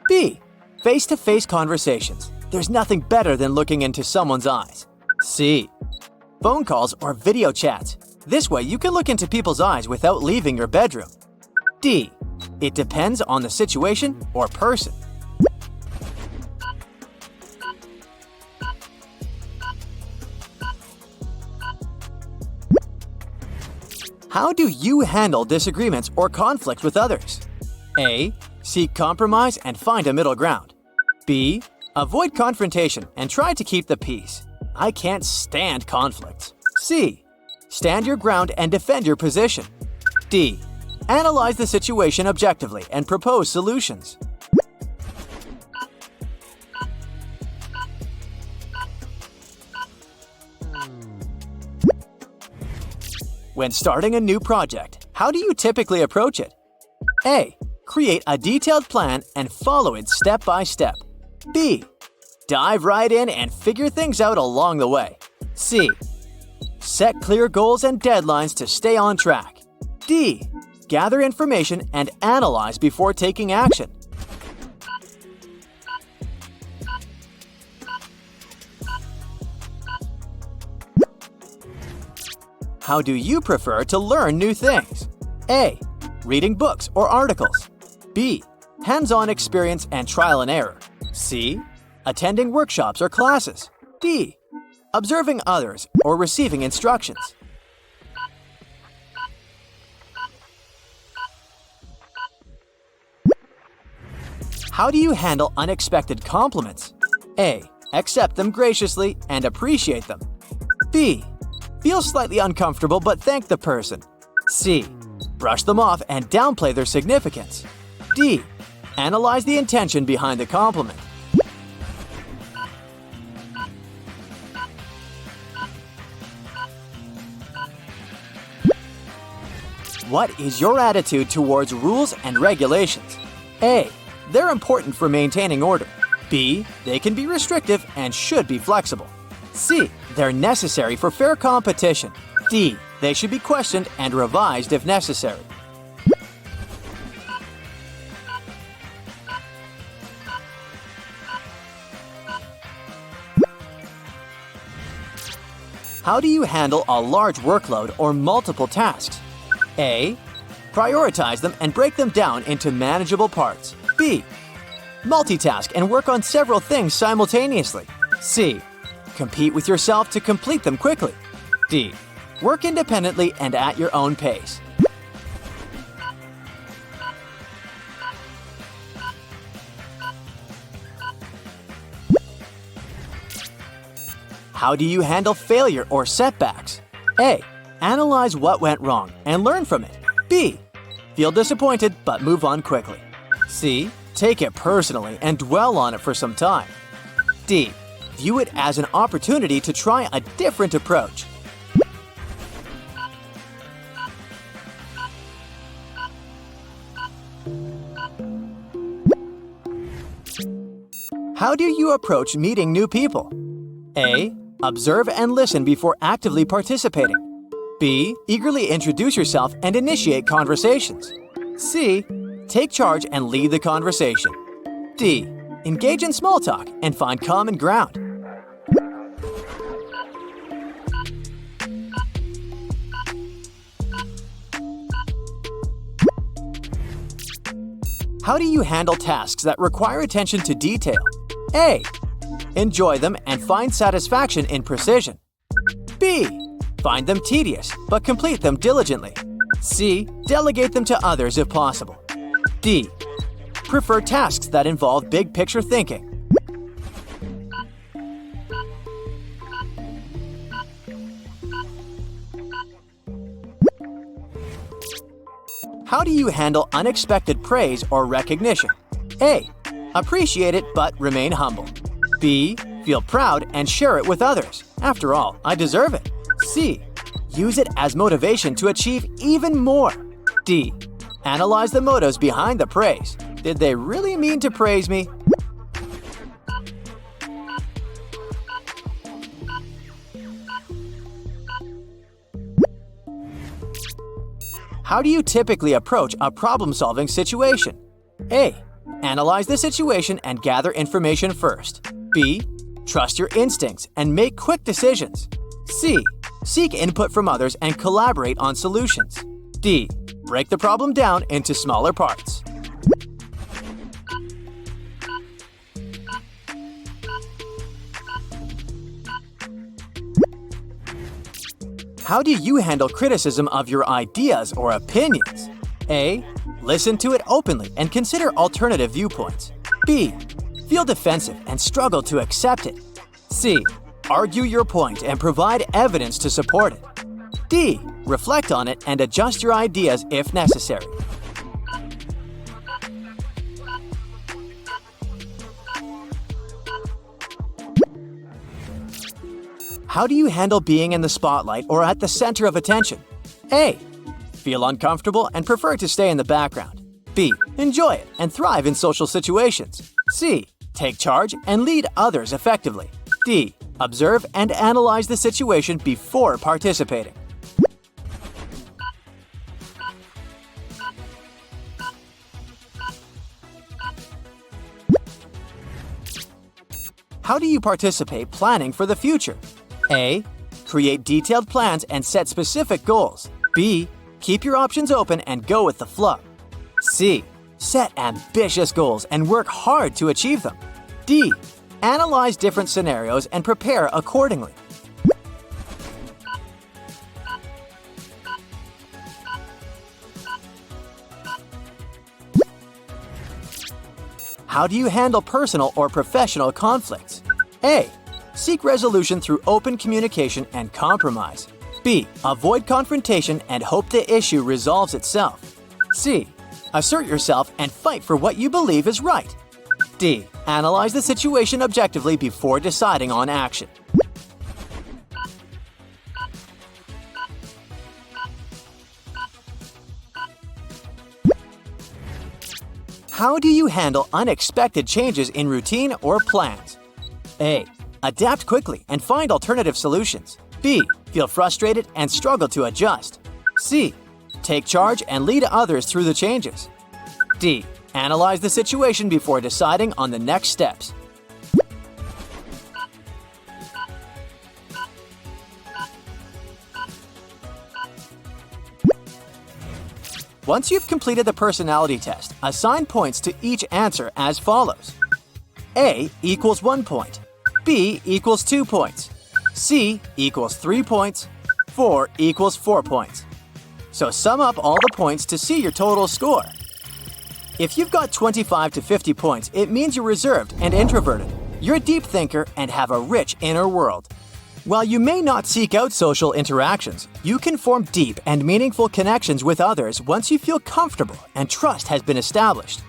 B. Face-to-face conversations. There's nothing better than looking into someone's eyes. C. Phone calls or video chats. This way you can look into people's eyes without leaving your bedroom. D. It depends on the situation or person. How do you handle disagreements or conflict with others? A. Seek compromise and find a middle ground. B. Avoid confrontation and try to keep the peace. I can't stand conflicts. C. Stand your ground and defend your position. D. Analyze the situation objectively and propose solutions. When starting a new project, how do you typically approach it? A. Create a detailed plan and follow it step by step. B. Dive right in and figure things out along the way. C. Set clear goals and deadlines to stay on track. D. Gather information and analyze before taking action. How do you prefer to learn new things? A. Reading books or articles. B. Hands-on experience and trial and error. C. Attending workshops or classes. D. Observing others or receiving instructions. How do you handle unexpected compliments? A. Accept them graciously and appreciate them. B. Feel slightly uncomfortable but thank the person. C. Brush them off and downplay their significance. D. Analyze the intention behind the compliment. What is your attitude towards rules and regulations? A. They're important for maintaining order. B. They can be restrictive and should be flexible. C. They're necessary for fair competition. D. They should be questioned and revised if necessary. How do you handle a large workload or multiple tasks? A. Prioritize them and break them down into manageable parts. B. Multitask and work on several things simultaneously. C. Compete with yourself to complete them quickly. D. Work independently and at your own pace. How do you handle failure or setbacks? A. Analyze what went wrong and learn from it. B. Feel disappointed but move on quickly. C. Take it personally and dwell on it for some time. D. View it as an opportunity to try a different approach. How do you approach meeting new people? A. Observe and listen before actively participating. B. Eagerly introduce yourself and initiate conversations. C. Take charge and lead the conversation. D. Engage in small talk and find common ground. How do you handle tasks that require attention to detail? A. Enjoy them and find satisfaction in precision. B. Find them tedious, but complete them diligently. C. Delegate them to others if possible. D. Prefer tasks that involve big-picture thinking. How do you handle unexpected praise or recognition? A. Appreciate it but remain humble. B. Feel proud and share it with others. After all, I deserve it. C. Use it as motivation to achieve even more. D. Analyze the motives behind the praise. Did they really mean to praise me? How do you typically approach a problem-solving situation? A. Analyze the situation and gather information first. B. Trust your instincts and make quick decisions. C. Seek input from others and collaborate on solutions. D. Break the problem down into smaller parts. How do you handle criticism of your ideas or opinions? A. Listen to it openly and consider alternative viewpoints. B. Feel defensive and struggle to accept it. C. Argue your point and provide evidence to support it. D. Reflect on it and adjust your ideas if necessary. How do you handle being in the spotlight or at the center of attention? A. Feel uncomfortable and prefer to stay in the background. B. Enjoy it and thrive in social situations. C. Take charge and lead others effectively. D. Observe and analyze the situation before participating. How do you participate planning for the future? A. Create detailed plans and set specific goals. B. Keep your options open and go with the flow. C. Set ambitious goals and work hard to achieve them. D. Analyze different scenarios and prepare accordingly. How do you handle personal or professional conflicts? A. Seek resolution through open communication and compromise. B. Avoid confrontation and hope the issue resolves itself. C. Assert yourself and fight for what you believe is right. D. Analyze the situation objectively before deciding on action. How do you handle unexpected changes in routine or plans? A. Adapt quickly and find alternative solutions. B. Feel frustrated and struggle to adjust. C. Take charge and lead others through the changes. D. Analyze the situation before deciding on the next steps. Once you've completed the personality test, assign points to each answer as follows. A equals 1 point. B equals 2 points. C equals 3 points. 4 equals 4 points. So sum up all the points to see your total score. If you've got 25 to 50 points, it means you're reserved and introverted. You're a deep thinker and have a rich inner world. While you may not seek out social interactions, you can form deep and meaningful connections with others once you feel comfortable and trust has been established.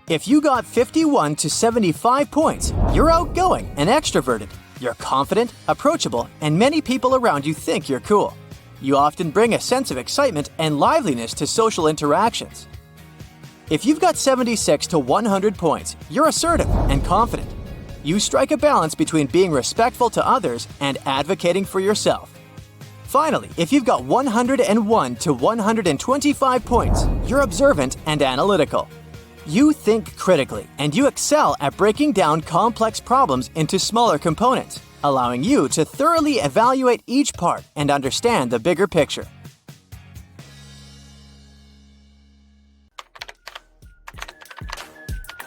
If you got 51 to 75 points, you're outgoing and extroverted. You're confident, approachable, and many people around you think you're cool. You often bring a sense of excitement and liveliness to social interactions. If you've got 76 to 100 points, you're assertive and confident. You strike a balance between being respectful to others and advocating for yourself. Finally, if you've got 101 to 125 points, you're observant and analytical. You think critically, and you excel at breaking down complex problems into smaller components, allowing you to thoroughly evaluate each part and understand the bigger picture.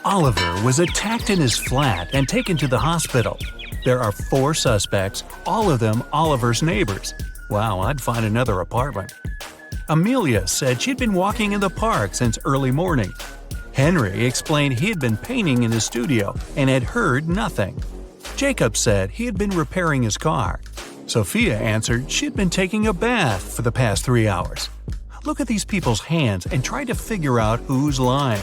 Oliver was attacked in his flat and taken to the hospital. There are 4 suspects, all of them Oliver's neighbors. Wow, I'd find another apartment. Amelia said she'd been walking in the park since early morning. Henry explained he had been painting in his studio and had heard nothing. Jacob said he had been repairing his car. Sophia answered she'd been taking a bath for the past 3 hours. Look at these people's hands and try to figure out who's lying.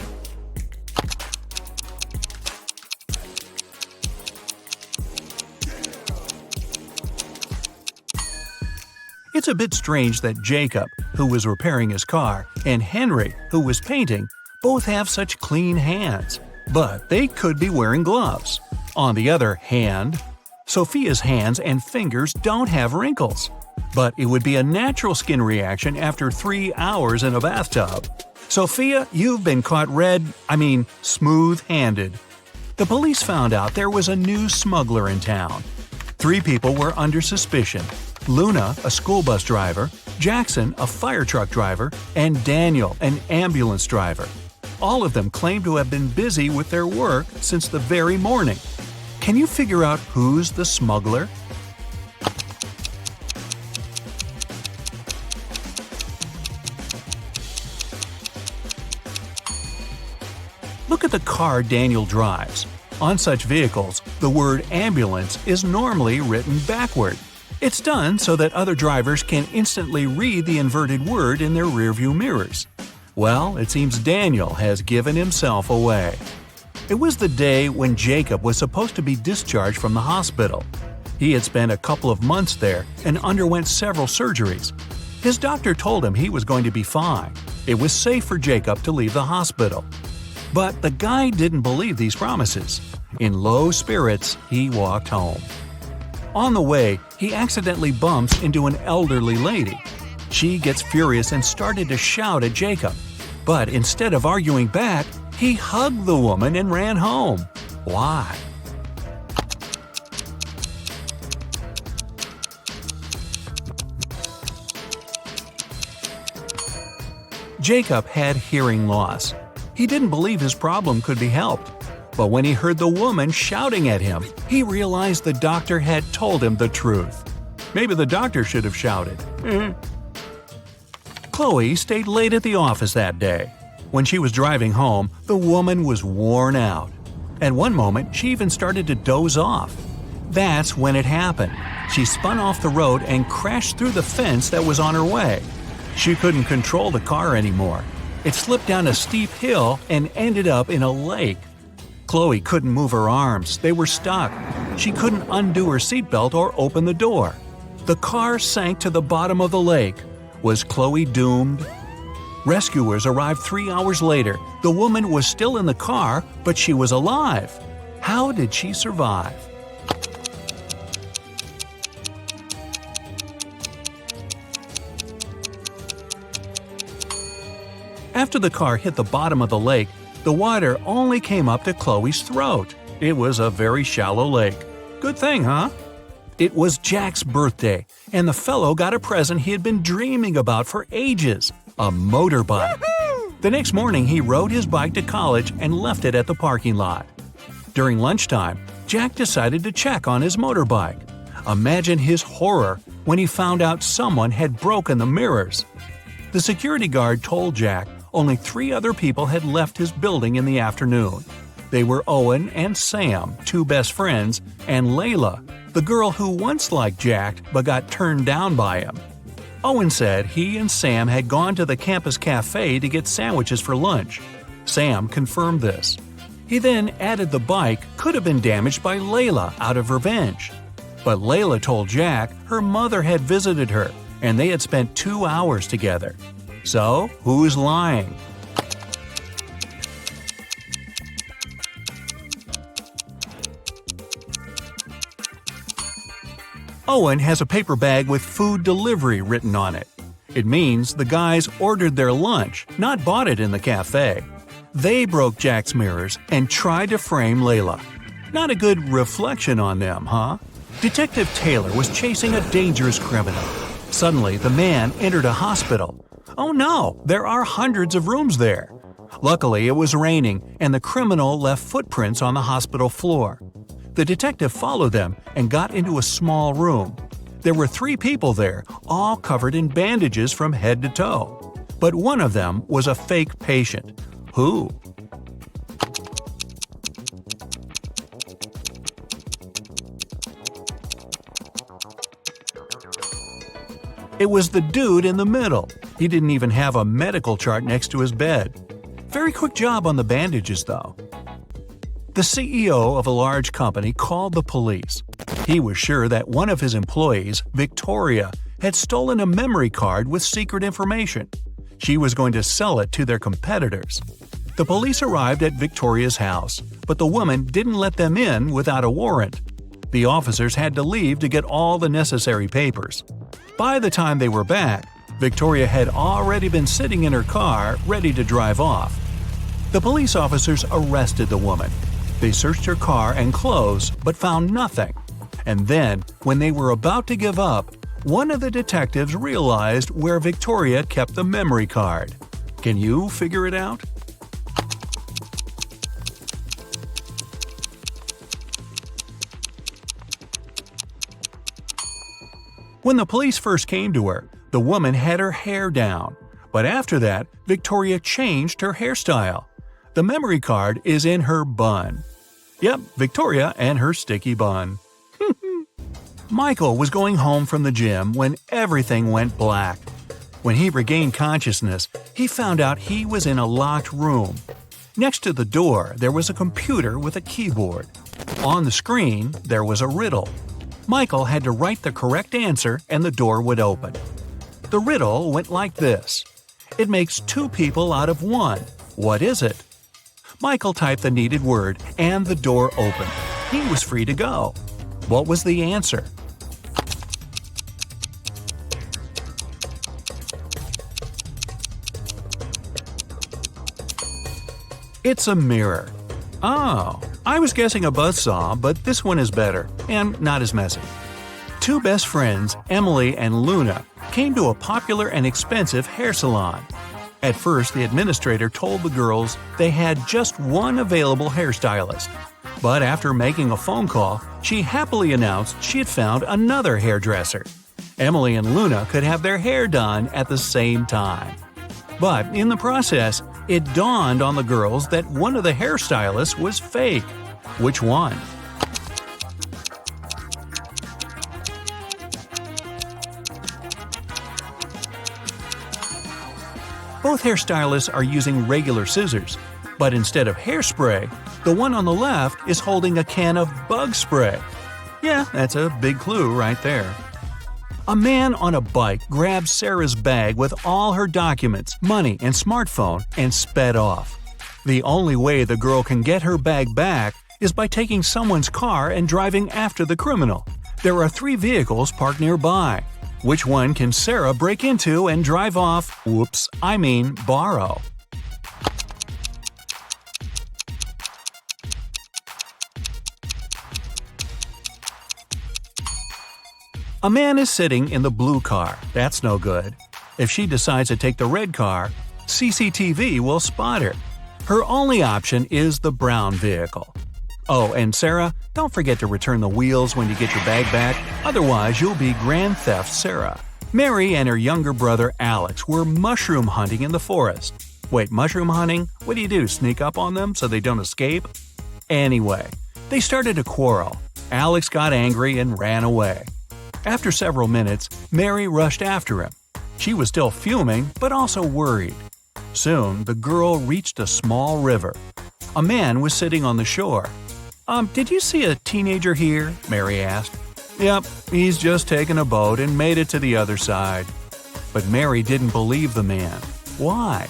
It's a bit strange that Jacob, who was repairing his car, and Henry, who was painting, both have such clean hands. But they could be wearing gloves. On the other hand, Sophia's hands and fingers don't have wrinkles. But it would be a natural skin reaction after 3 hours in a bathtub. Sophia, you've been caught smooth-handed. The police found out there was a new smuggler in town. 3 people were under suspicion: Luna, a school bus driver, Jackson, a fire truck driver, and Daniel, an ambulance driver. All of them claimed to have been busy with their work since the very morning. Can you figure out who's the smuggler? Look at the car Daniel drives. On such vehicles, the word ambulance is normally written backward. It's done so that other drivers can instantly read the inverted word in their rearview mirrors. Well, it seems Daniel has given himself away. It was the day when Jacob was supposed to be discharged from the hospital. He had spent a couple of months there and underwent several surgeries. His doctor told him he was going to be fine. It was safe for Jacob to leave the hospital. But the guy didn't believe these promises. In low spirits, he walked home. On the way, he accidentally bumps into an elderly lady. She gets furious and started to shout at Jacob. But instead of arguing back, he hugged the woman and ran home. Why? Jacob had hearing loss. He didn't believe his problem could be helped. But when he heard the woman shouting at him, he realized the doctor had told him the truth. Maybe the doctor should have shouted. Chloe stayed late at the office that day. When she was driving home, the woman was worn out. At one moment, she even started to doze off. That's when it happened. She spun off the road and crashed through the fence that was on her way. She couldn't control the car anymore. It slipped down a steep hill and ended up in a lake. Chloe couldn't move her arms. They were stuck. She couldn't undo her seatbelt or open the door. The car sank to the bottom of the lake. Was Chloe doomed? Rescuers arrived 3 hours later. The woman was still in the car, but she was alive. How did she survive? After the car hit the bottom of the lake, the water only came up to Chloe's throat. It was a very shallow lake. Good thing, huh? It was Jack's birthday, and the fellow got a present he had been dreaming about for ages – a motorbike. The next morning, he rode his bike to college and left it at the parking lot. During lunchtime, Jack decided to check on his motorbike. Imagine his horror when he found out someone had broken the mirrors. The security guard told Jack only 3 other people had left his building in the afternoon. They were Owen and Sam, 2 best friends, and Layla, the girl who once liked Jack but got turned down by him. Owen said he and Sam had gone to the campus cafe to get sandwiches for lunch. Sam confirmed this. He then added the bike could have been damaged by Layla out of revenge. But Layla told Jack her mother had visited her and they had spent 2 hours together. So, who's lying? Owen has a paper bag with food delivery written on it. It means the guys ordered their lunch, not bought it in the cafe. They broke Jack's mirrors and tried to frame Layla. Not a good reflection on them, huh? Detective Taylor was chasing a dangerous criminal. Suddenly, the man entered a hospital. Oh no, there are hundreds of rooms there. Luckily, it was raining, and the criminal left footprints on the hospital floor. The detective followed them and got into a small room. There were 3 people there, all covered in bandages from head to toe. But one of them was a fake patient. Who? It was the dude in the middle. He didn't even have a medical chart next to his bed. Very quick job on the bandages, though. The CEO of a large company called the police. He was sure that one of his employees, Victoria, had stolen a memory card with secret information. She was going to sell it to their competitors. The police arrived at Victoria's house, but the woman didn't let them in without a warrant. The officers had to leave to get all the necessary papers. By the time they were back, Victoria had already been sitting in her car, ready to drive off. The police officers arrested the woman. They searched her car and clothes, but found nothing. And then, when they were about to give up, one of the detectives realized where Victoria kept the memory card. Can you figure it out? When the police first came to her, the woman had her hair down. But after that, Victoria changed her hairstyle. The memory card is in her bun. Yep, Victoria and her sticky bun. Michael was going home from the gym when everything went black. When he regained consciousness, he found out he was in a locked room. Next to the door, there was a computer with a keyboard. On the screen, there was a riddle. Michael had to write the correct answer and the door would open. The riddle went like this. It makes two people out of one. What is it? Michael typed the needed word and the door opened. He was free to go. What was the answer? It's a mirror. Oh, I was guessing a buzzsaw, but this one is better, and not as messy. Two best friends, Emily and Luna, came to a popular and expensive hair salon. At first, the administrator told the girls they had just one available hairstylist. But after making a phone call, she happily announced she had found another hairdresser. Emily and Luna could have their hair done at the same time. But in the process, it dawned on the girls that one of the hairstylists was fake. Which one? Both hairstylists are using regular scissors, but instead of hairspray, the one on the left is holding a can of bug spray. Yeah, that's a big clue right there. A man on a bike grabbed Sarah's bag with all her documents, money, and smartphone and sped off. The only way the girl can get her bag back is by taking someone's car and driving after the criminal. There are 3 vehicles parked nearby. Which one can Sarah break into and drive off? Borrow. A man is sitting in the blue car. That's no good. If she decides to take the red car, CCTV will spot her. Her only option is the brown vehicle. Oh, and Sarah, don't forget to return the wheels when you get your bag back, otherwise you'll be Grand Theft Sarah. Mary and her younger brother Alex were mushroom hunting in the forest. Wait, mushroom hunting? What do? Sneak up on them so they don't escape? Anyway, they started a quarrel. Alex got angry and ran away. After several minutes, Mary rushed after him. She was still fuming, but also worried. Soon, the girl reached a small river. A man was sitting on the shore. Did you see a teenager here?" Mary asked. "Yep, he's just taken a boat and made it to the other side." But Mary didn't believe the man. Why?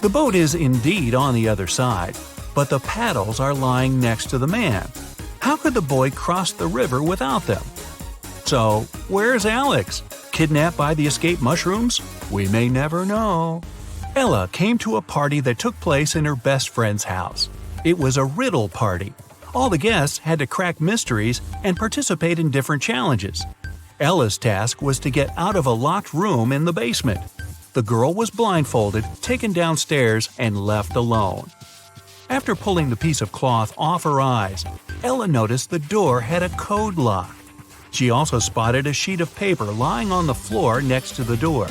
The boat is indeed on the other side, but the paddles are lying next to the man. How could the boy cross the river without them? So, where's Alex? Kidnapped by the escaped mushrooms? We may never know. Ella came to a party that took place in her best friend's house. It was a riddle party. All the guests had to crack mysteries and participate in different challenges. Ella's task was to get out of a locked room in the basement. The girl was blindfolded, taken downstairs, and left alone. After pulling the piece of cloth off her eyes, Ella noticed the door had a code lock. She also spotted a sheet of paper lying on the floor next to the door.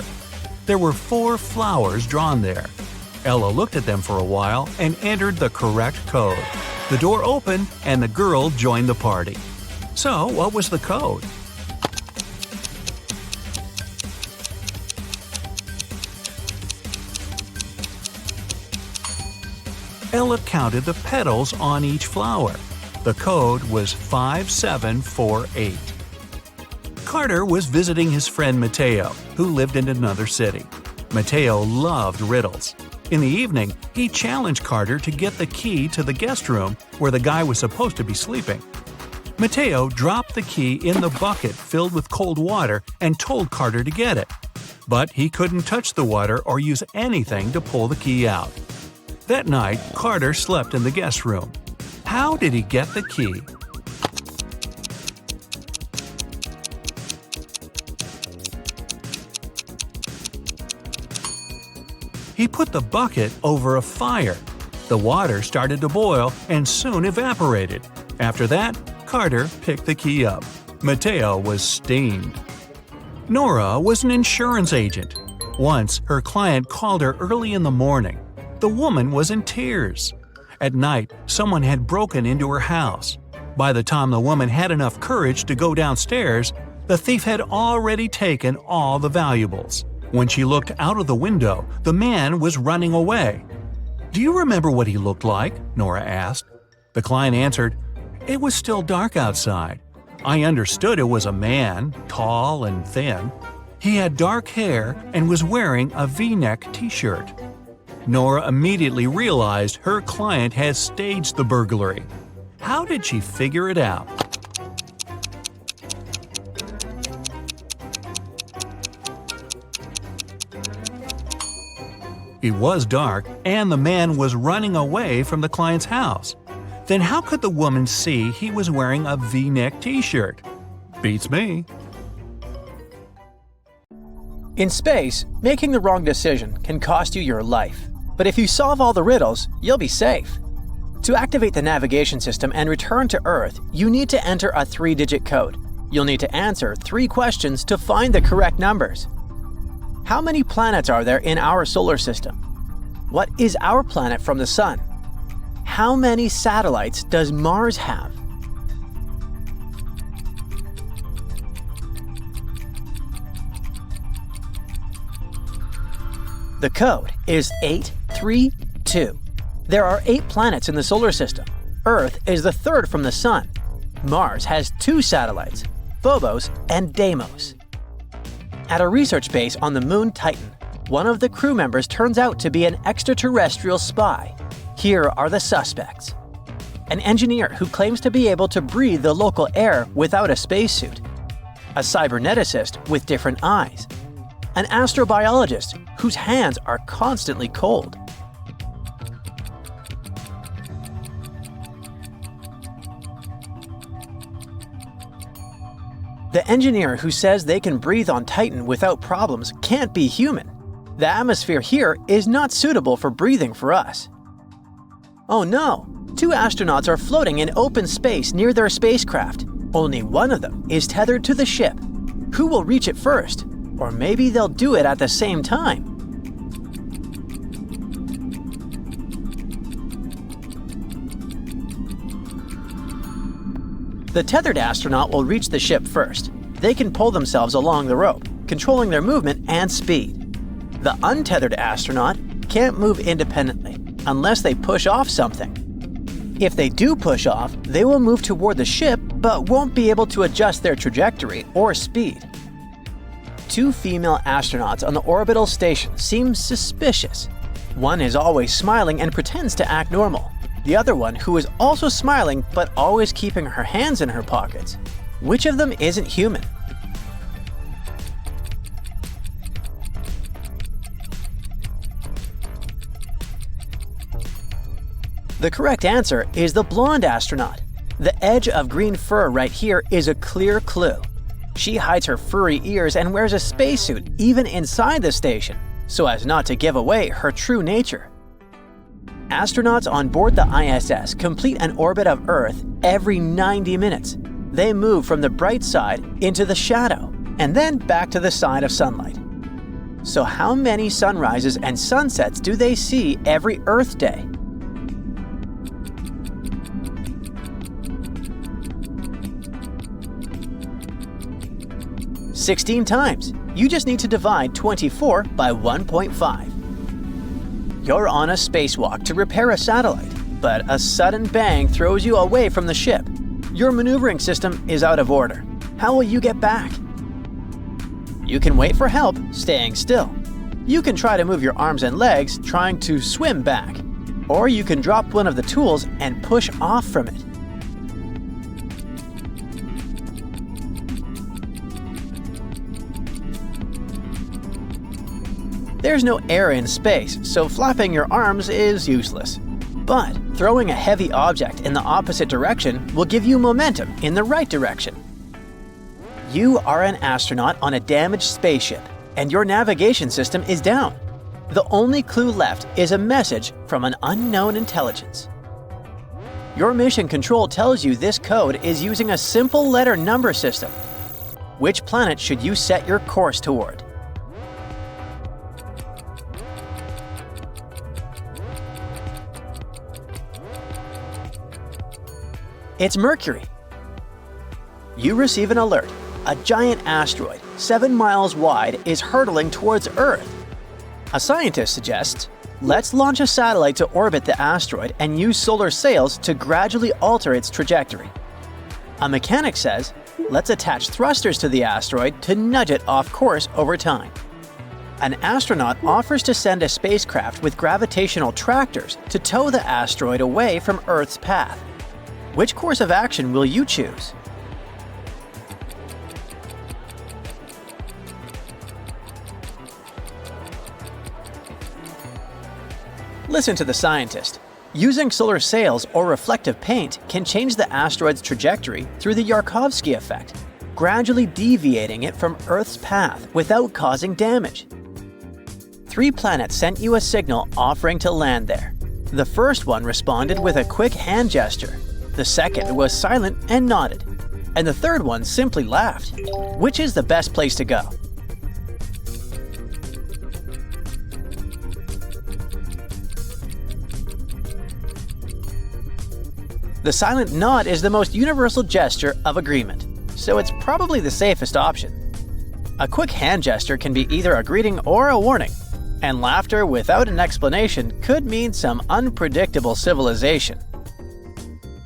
There were 4 flowers drawn there. Ella looked at them for a while and entered the correct code. The door opened and the girl joined the party. So, what was the code? Ella counted the petals on each flower. The code was 5748. Carter was visiting his friend Mateo, who lived in another city. Mateo loved riddles. In the evening, he challenged Carter to get the key to the guest room where the guy was supposed to be sleeping. Mateo dropped the key in the bucket filled with cold water and told Carter to get it. But he couldn't touch the water or use anything to pull the key out. That night, Carter slept in the guest room. How did he get the key? He put the bucket over a fire. The water started to boil and soon evaporated. After that, Carter picked the key up. Mateo was steamed. Nora was an insurance agent. Once, her client called her early in the morning. The woman was in tears. At night, someone had broken into her house. By the time the woman had enough courage to go downstairs, the thief had already taken all the valuables. When she looked out of the window, the man was running away. "Do you remember what he looked like?" Nora asked. The client answered, "It was still dark outside. I understood it was a man, tall and thin. He had dark hair and was wearing a V-neck t-shirt." Nora immediately realized her client had staged the burglary. How did she figure it out? It was dark, and the man was running away from the client's house. Then how could the woman see he was wearing a V-neck t-shirt? Beats me. In space, making the wrong decision can cost you your life. But if you solve all the riddles, you'll be safe. To activate the navigation system and return to Earth, you need to enter a 3-digit code. You'll need to answer 3 questions to find the correct numbers. How many planets are there in our solar system? What is our planet from the Sun? How many satellites does Mars have? The code is 832. There are 8 planets in the solar system. Earth is the 3rd from the Sun. Mars has 2 satellites, Phobos and Deimos. At a research base on the moon Titan, one of the crew members turns out to be an extraterrestrial spy. Here are the suspects. An engineer who claims to be able to breathe the local air without a spacesuit. A cyberneticist with different eyes. An astrobiologist whose hands are constantly cold. The engineer who says they can breathe on Titan without problems can't be human. The atmosphere here is not suitable for breathing for us. Oh no! 2 astronauts are floating in open space near their spacecraft. Only one of them is tethered to the ship. Who will reach it first? Or maybe they'll do it at the same time. The tethered astronaut will reach the ship first. They can pull themselves along the rope, controlling their movement and speed. The untethered astronaut can't move independently unless they push off something. If they do push off, they will move toward the ship but won't be able to adjust their trajectory or speed. 2 female astronauts on the orbital station seem suspicious. One is always smiling and pretends to act normal. The other one, who is also smiling but always keeping her hands in her pockets. Which of them isn't human? The correct answer is the blonde astronaut. The edge of green fur right here is a clear clue. She hides her furry ears and wears a spacesuit even inside the station, so as not to give away her true nature. Astronauts on board the ISS complete an orbit of Earth every 90 minutes. They move from the bright side into the shadow, and then back to the side of sunlight. So how many sunrises and sunsets do they see every Earth day? 16 times. You just need to divide 24 by 1.5. You're on a spacewalk to repair a satellite, but a sudden bang throws you away from the ship. Your maneuvering system is out of order. How will you get back? You can wait for help, staying still. You can try to move your arms and legs, trying to swim back. Or you can drop one of the tools and push off from it. There's no air in space, so flapping your arms is useless. But throwing a heavy object in the opposite direction will give you momentum in the right direction. You are an astronaut on a damaged spaceship, and your navigation system is down. The only clue left is a message from an unknown intelligence. Your mission control tells you this code is using a simple letter number system. Which planet should you set your course toward? It's Mercury. You receive an alert. A giant asteroid, 7 miles wide, is hurtling towards Earth. A scientist suggests, let's launch a satellite to orbit the asteroid and use solar sails to gradually alter its trajectory. A mechanic says, let's attach thrusters to the asteroid to nudge it off course over time. An astronaut offers to send a spacecraft with gravitational tractors to tow the asteroid away from Earth's path. Which course of action will you choose? Listen to the scientist. Using solar sails or reflective paint can change the asteroid's trajectory through the Yarkovsky effect, gradually deviating it from Earth's path without causing damage. 3 planets sent you a signal offering to land there. The first one responded with a quick hand gesture. The second was silent and nodded. And the third one simply laughed. Which is the best place to go? The silent nod is the most universal gesture of agreement, so it's probably the safest option. A quick hand gesture can be either a greeting or a warning, and laughter without an explanation could mean some unpredictable civilization.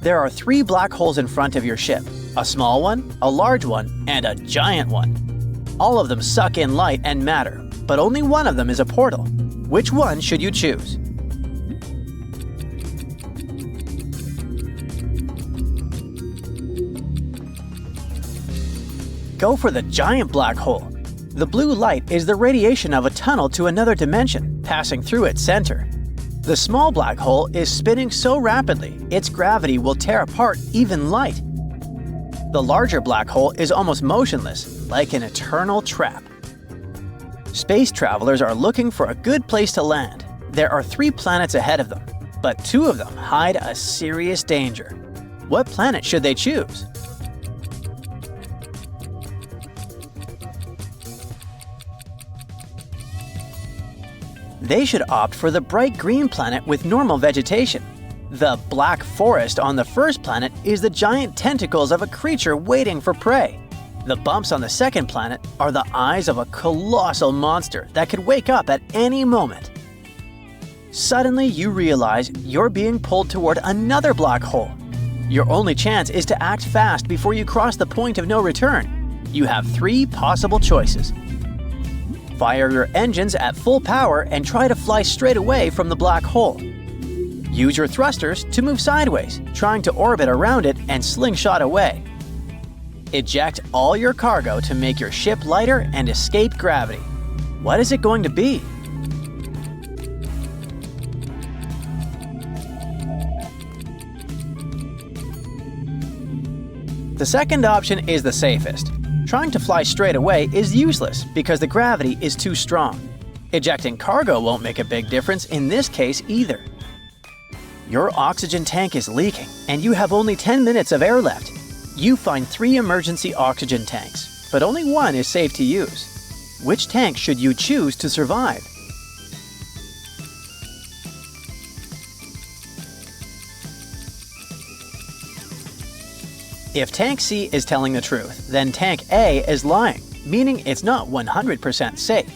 There are 3 black holes in front of your ship, a small one, a large one, and a giant one. All of them suck in light and matter, but only one of them is a portal. Which one should you choose? Go for the giant black hole. The blue light is the radiation of a tunnel to another dimension, passing through its center. The small black hole is spinning so rapidly, its gravity will tear apart even light. The larger black hole is almost motionless, like an eternal trap. Space travelers are looking for a good place to land. There are 3 planets ahead of them, but 2 of them hide a serious danger. What planet should they choose? They should opt for the bright green planet with normal vegetation. The black forest on the first planet is the giant tentacles of a creature waiting for prey. The bumps on the second planet are the eyes of a colossal monster that could wake up at any moment. Suddenly you realize you're being pulled toward another black hole. Your only chance is to act fast before you cross the point of no return. You have 3 possible choices. Fire your engines at full power and try to fly straight away from the black hole. Use your thrusters to move sideways, trying to orbit around it and slingshot away. Eject all your cargo to make your ship lighter and escape gravity. What is it going to be? The second option is the safest. Trying to fly straight away is useless because the gravity is too strong. Ejecting cargo won't make a big difference in this case either. Your oxygen tank is leaking and you have only 10 minutes of air left. You find 3 emergency oxygen tanks, but only one is safe to use. Which tank should you choose to survive? If Tank C is telling the truth, then Tank A is lying. meaning it's not 100% safe.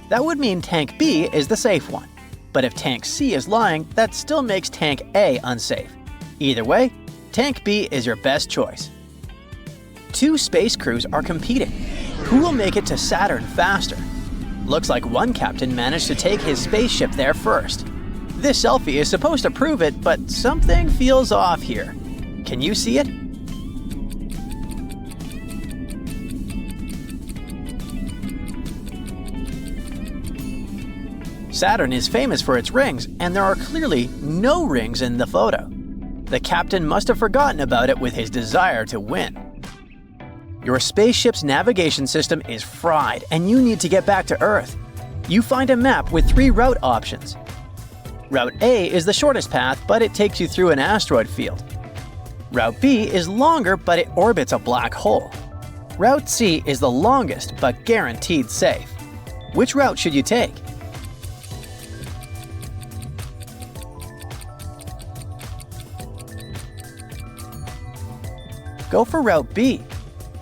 That would mean Tank B is the safe one. But if Tank C is lying, that still makes Tank A unsafe. Either way, Tank B is your best choice. Two space crews are competing. Who will make it to Saturn faster? Looks like one captain managed to take his spaceship there first. This selfie is supposed to prove it, but something feels off here. Can you see it? Saturn is famous for its rings, and there are clearly no rings in the photo. The captain must have forgotten about it with his desire to win. Your spaceship's navigation system is fried, and you need to get back to Earth. You find a map with 3 route options. Route A is the shortest path, but it takes you through an asteroid field. Route B is longer, but it orbits a black hole. Route C is the longest, but guaranteed safe. Which route should you take? Go for Route B.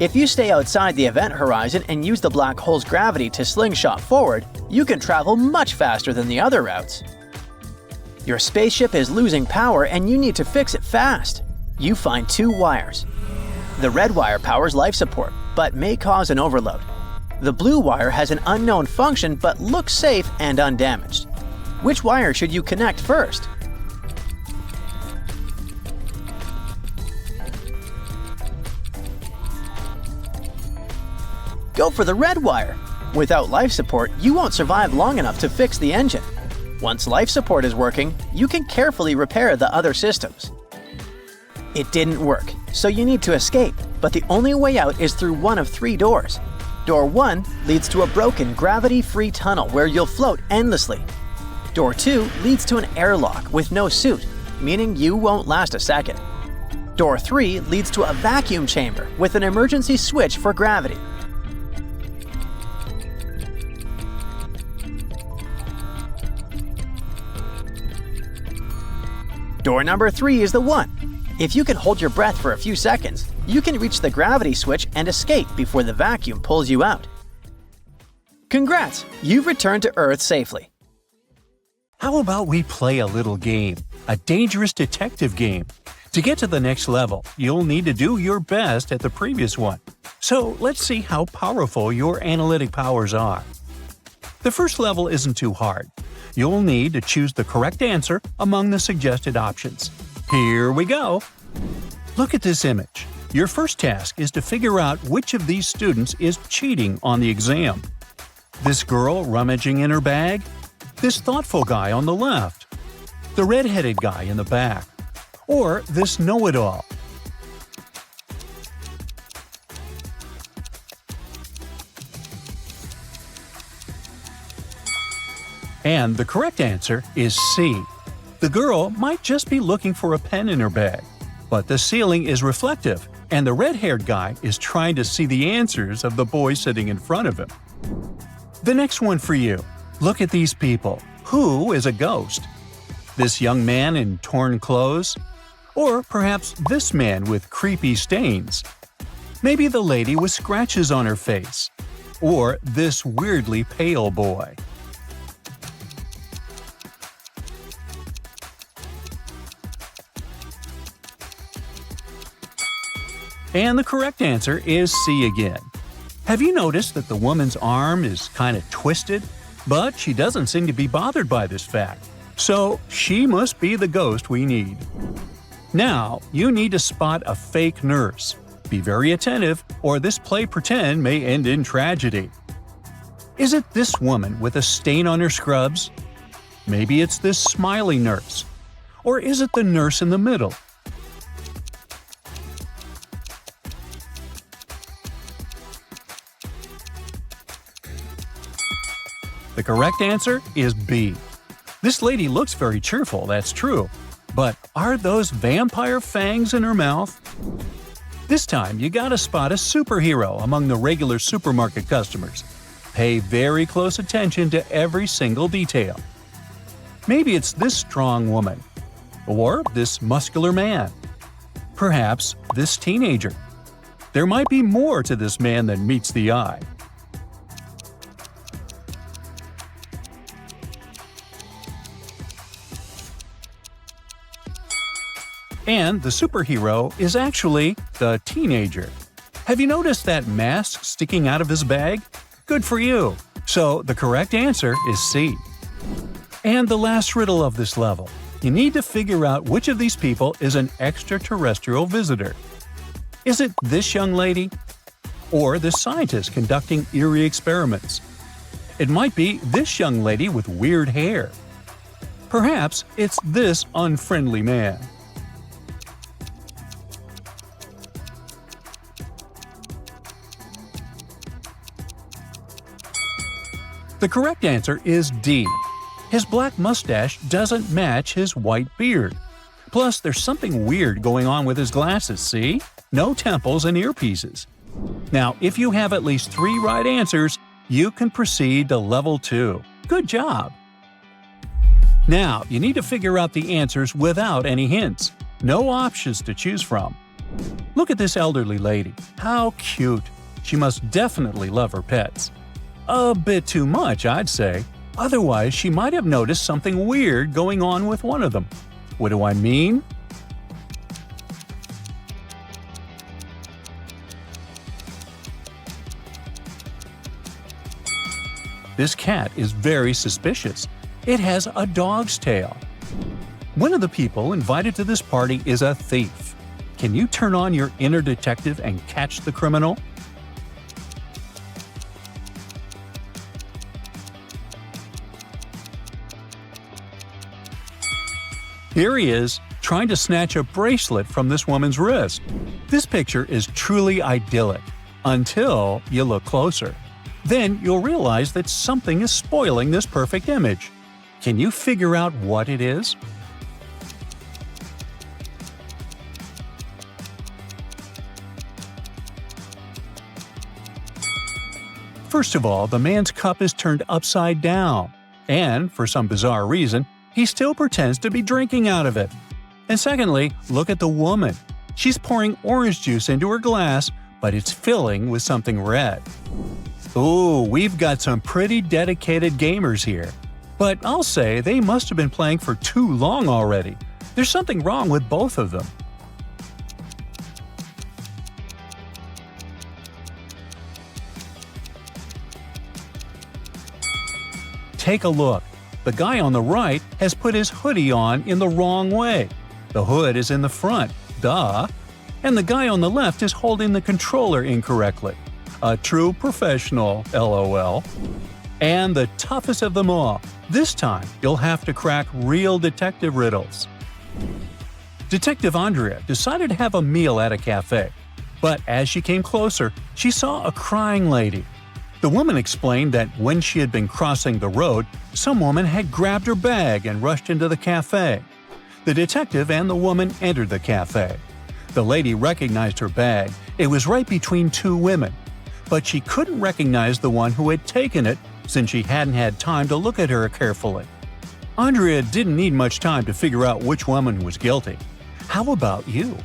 If you stay outside the event horizon and use the black hole's gravity to slingshot forward, you can travel much faster than the other routes. Your spaceship is losing power and you need to fix it fast. You find 2 wires. The red wire powers life support, but may cause an overload. The blue wire has an unknown function but looks safe and undamaged. Which wire should you connect first? Go for the red wire. Without life support, you won't survive long enough to fix the engine. Once life support is working, you can carefully repair the other systems. It didn't work, so you need to escape, but the only way out is through one of 3 doors. Door 1 leads to a broken gravity-free tunnel where you'll float endlessly. Door 2 leads to an airlock with no suit, meaning you won't last a second. Door 3 leads to a vacuum chamber with an emergency switch for gravity. Door number 3 is the one. If you can hold your breath for a few seconds, you can reach the gravity switch and escape before the vacuum pulls you out. Congrats! You've returned to Earth safely. How about we play a little game, a dangerous detective game? To get to the next level, you'll need to do your best at the previous one. So let's see how powerful your analytic powers are. The first level isn't too hard. You'll need to choose the correct answer among the suggested options. Here we go! Look at this image. Your first task is to figure out which of these students is cheating on the exam. This girl rummaging in her bag? This thoughtful guy on the left? The red-headed guy in the back? Or this know-it-all? And the correct answer is C. The girl might just be looking for a pen in her bag, but the ceiling is reflective, and the red-haired guy is trying to see the answers of the boy sitting in front of him. The next one for you. Look at these people. Who is a ghost? This young man in torn clothes? Or perhaps this man with creepy stains? Maybe the lady with scratches on her face? Or this weirdly pale boy? And the correct answer is C again. Have you noticed that the woman's arm is kind of twisted? But she doesn't seem to be bothered by this fact. So she must be the ghost we need. Now, you need to spot a fake nurse. Be very attentive, or this play pretend may end in tragedy. Is it this woman with a stain on her scrubs? Maybe it's this smiling nurse. Or is it the nurse in the middle? The correct answer is B. This lady looks very cheerful, that's true. But are those vampire fangs in her mouth? This time, you gotta spot a superhero among the regular supermarket customers. Pay very close attention to every single detail. Maybe it's this strong woman. Or this muscular man. Perhaps this teenager. There might be more to this man than meets the eye. And the superhero is actually the teenager. Have you noticed that mask sticking out of his bag? Good for you! So the correct answer is C. And the last riddle of this level. You need to figure out which of these people is an extraterrestrial visitor. Is it this young lady? Or this scientist conducting eerie experiments? It might be this young lady with weird hair. Perhaps it's this unfriendly man. The correct answer is D. His black mustache doesn't match his white beard. Plus, there's something weird going on with his glasses, see? No temples and earpieces. Now, if you have at least 3 right answers, you can proceed to level 2. Good job! Now, you need to figure out the answers without any hints. No options to choose from. Look at this elderly lady. How cute! She must definitely love her pets. A bit too much, I'd say. Otherwise, she might have noticed something weird going on with one of them. What do I mean? This cat is very suspicious. It has a dog's tail. One of the people invited to this party is a thief. Can you turn on your inner detective and catch the criminal? Here he is, trying to snatch a bracelet from this woman's wrist. This picture is truly idyllic, until you look closer. Then you'll realize that something is spoiling this perfect image. Can you figure out what it is? First of all, the man's cup is turned upside down, and for some bizarre reason, he still pretends to be drinking out of it. And secondly, look at the woman. She's pouring orange juice into her glass, but it's filling with something red. Ooh, we've got some pretty dedicated gamers here. But I'll say they must have been playing for too long already. There's something wrong with both of them. Take a look. The guy on the right has put his hoodie on in the wrong way. The hood is in the front, duh. And the guy on the left is holding the controller incorrectly. A true professional, LOL. And the toughest of them all, this time you'll have to crack real detective riddles. Detective Andrea decided to have a meal at a cafe. But as she came closer, she saw a crying lady. The woman explained that when she had been crossing the road, some woman had grabbed her bag and rushed into the cafe. The detective and the woman entered the cafe. The lady recognized her bag. It was right between 2 women. But she couldn't recognize the one who had taken it since she hadn't had time to look at her carefully. Andrea didn't need much time to figure out which woman was guilty. How about you?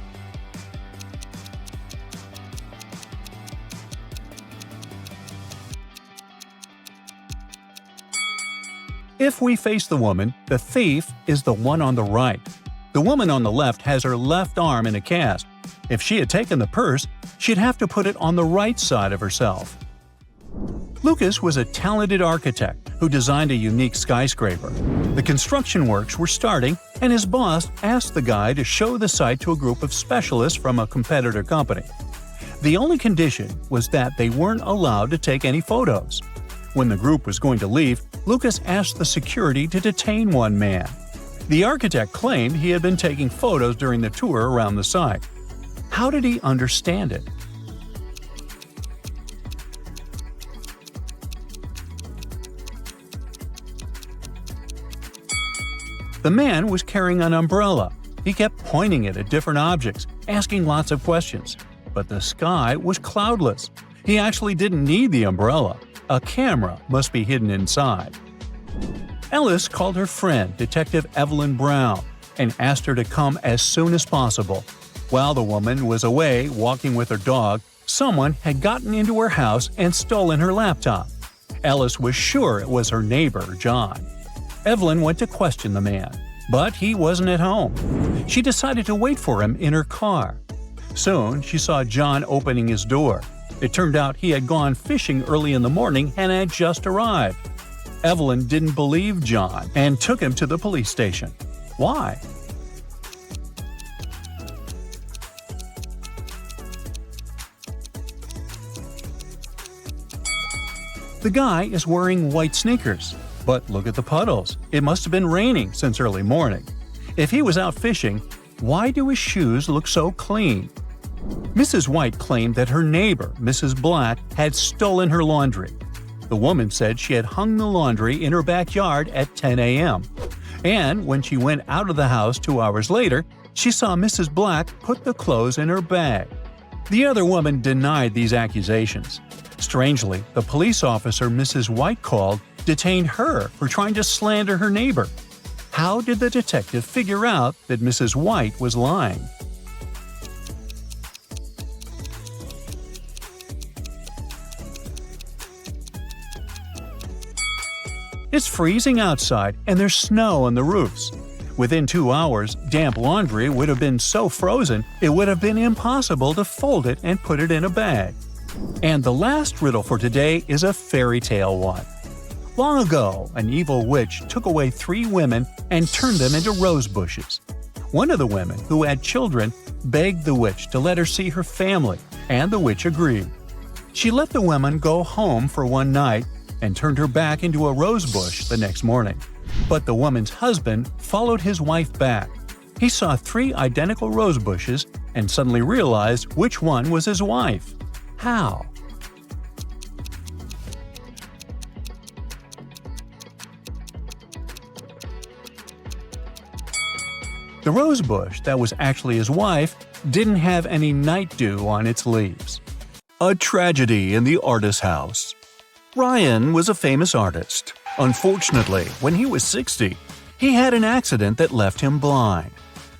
If we face the woman, the thief is the one on the right. The woman on the left has her left arm in a cast. If she had taken the purse, she'd have to put it on the right side of herself. Lucas was a talented architect who designed a unique skyscraper. The construction works were starting, and his boss asked the guy to show the site to a group of specialists from a competitor company. The only condition was that they weren't allowed to take any photos. When the group was going to leave, Lucas asked the security to detain one man. The architect claimed he had been taking photos during the tour around the site. How did he understand it? The man was carrying an umbrella. He kept pointing it at different objects, asking lots of questions. But the sky was cloudless. He actually didn't need the umbrella. A camera must be hidden inside. Ellis called her friend, Detective Evelyn Brown, and asked her to come as soon as possible. While the woman was away walking with her dog, someone had gotten into her house and stolen her laptop. Ellis was sure it was her neighbor, John. Evelyn went to question the man. But he wasn't at home. She decided to wait for him in her car. Soon, she saw John opening his door. It turned out he had gone fishing early in the morning and had just arrived. Evelyn didn't believe John and took him to the police station. Why? The guy is wearing white sneakers. But look at the puddles. It must have been raining since early morning. If he was out fishing, why do his shoes look so clean? Mrs. White claimed that her neighbor, Mrs. Black, had stolen her laundry. The woman said she had hung the laundry in her backyard at 10 a.m. And when she went out of the house 2 hours later, she saw Mrs. Black put the clothes in her bag. The other woman denied these accusations. Strangely, the police officer Mrs. White called detained her for trying to slander her neighbor. How did the detective figure out that Mrs. White was lying? It's freezing outside and there's snow on the roofs. Within 2 hours, damp laundry would have been so frozen it would have been impossible to fold it and put it in a bag. And the last riddle for today is a fairy tale one. Long ago, an evil witch took away 3 women and turned them into rose bushes. One of the women, who had children, begged the witch to let her see her family, and the witch agreed. She let the women go home for one night and turned her back into a rose bush the next morning. But the woman's husband followed his wife back. He saw 3 identical rose bushes and suddenly realized which one was his wife. How? The rose bush that was actually his wife didn't have any night dew on its leaves. A tragedy in the artist's house. Ryan was a famous artist. Unfortunately, when he was 60, he had an accident that left him blind.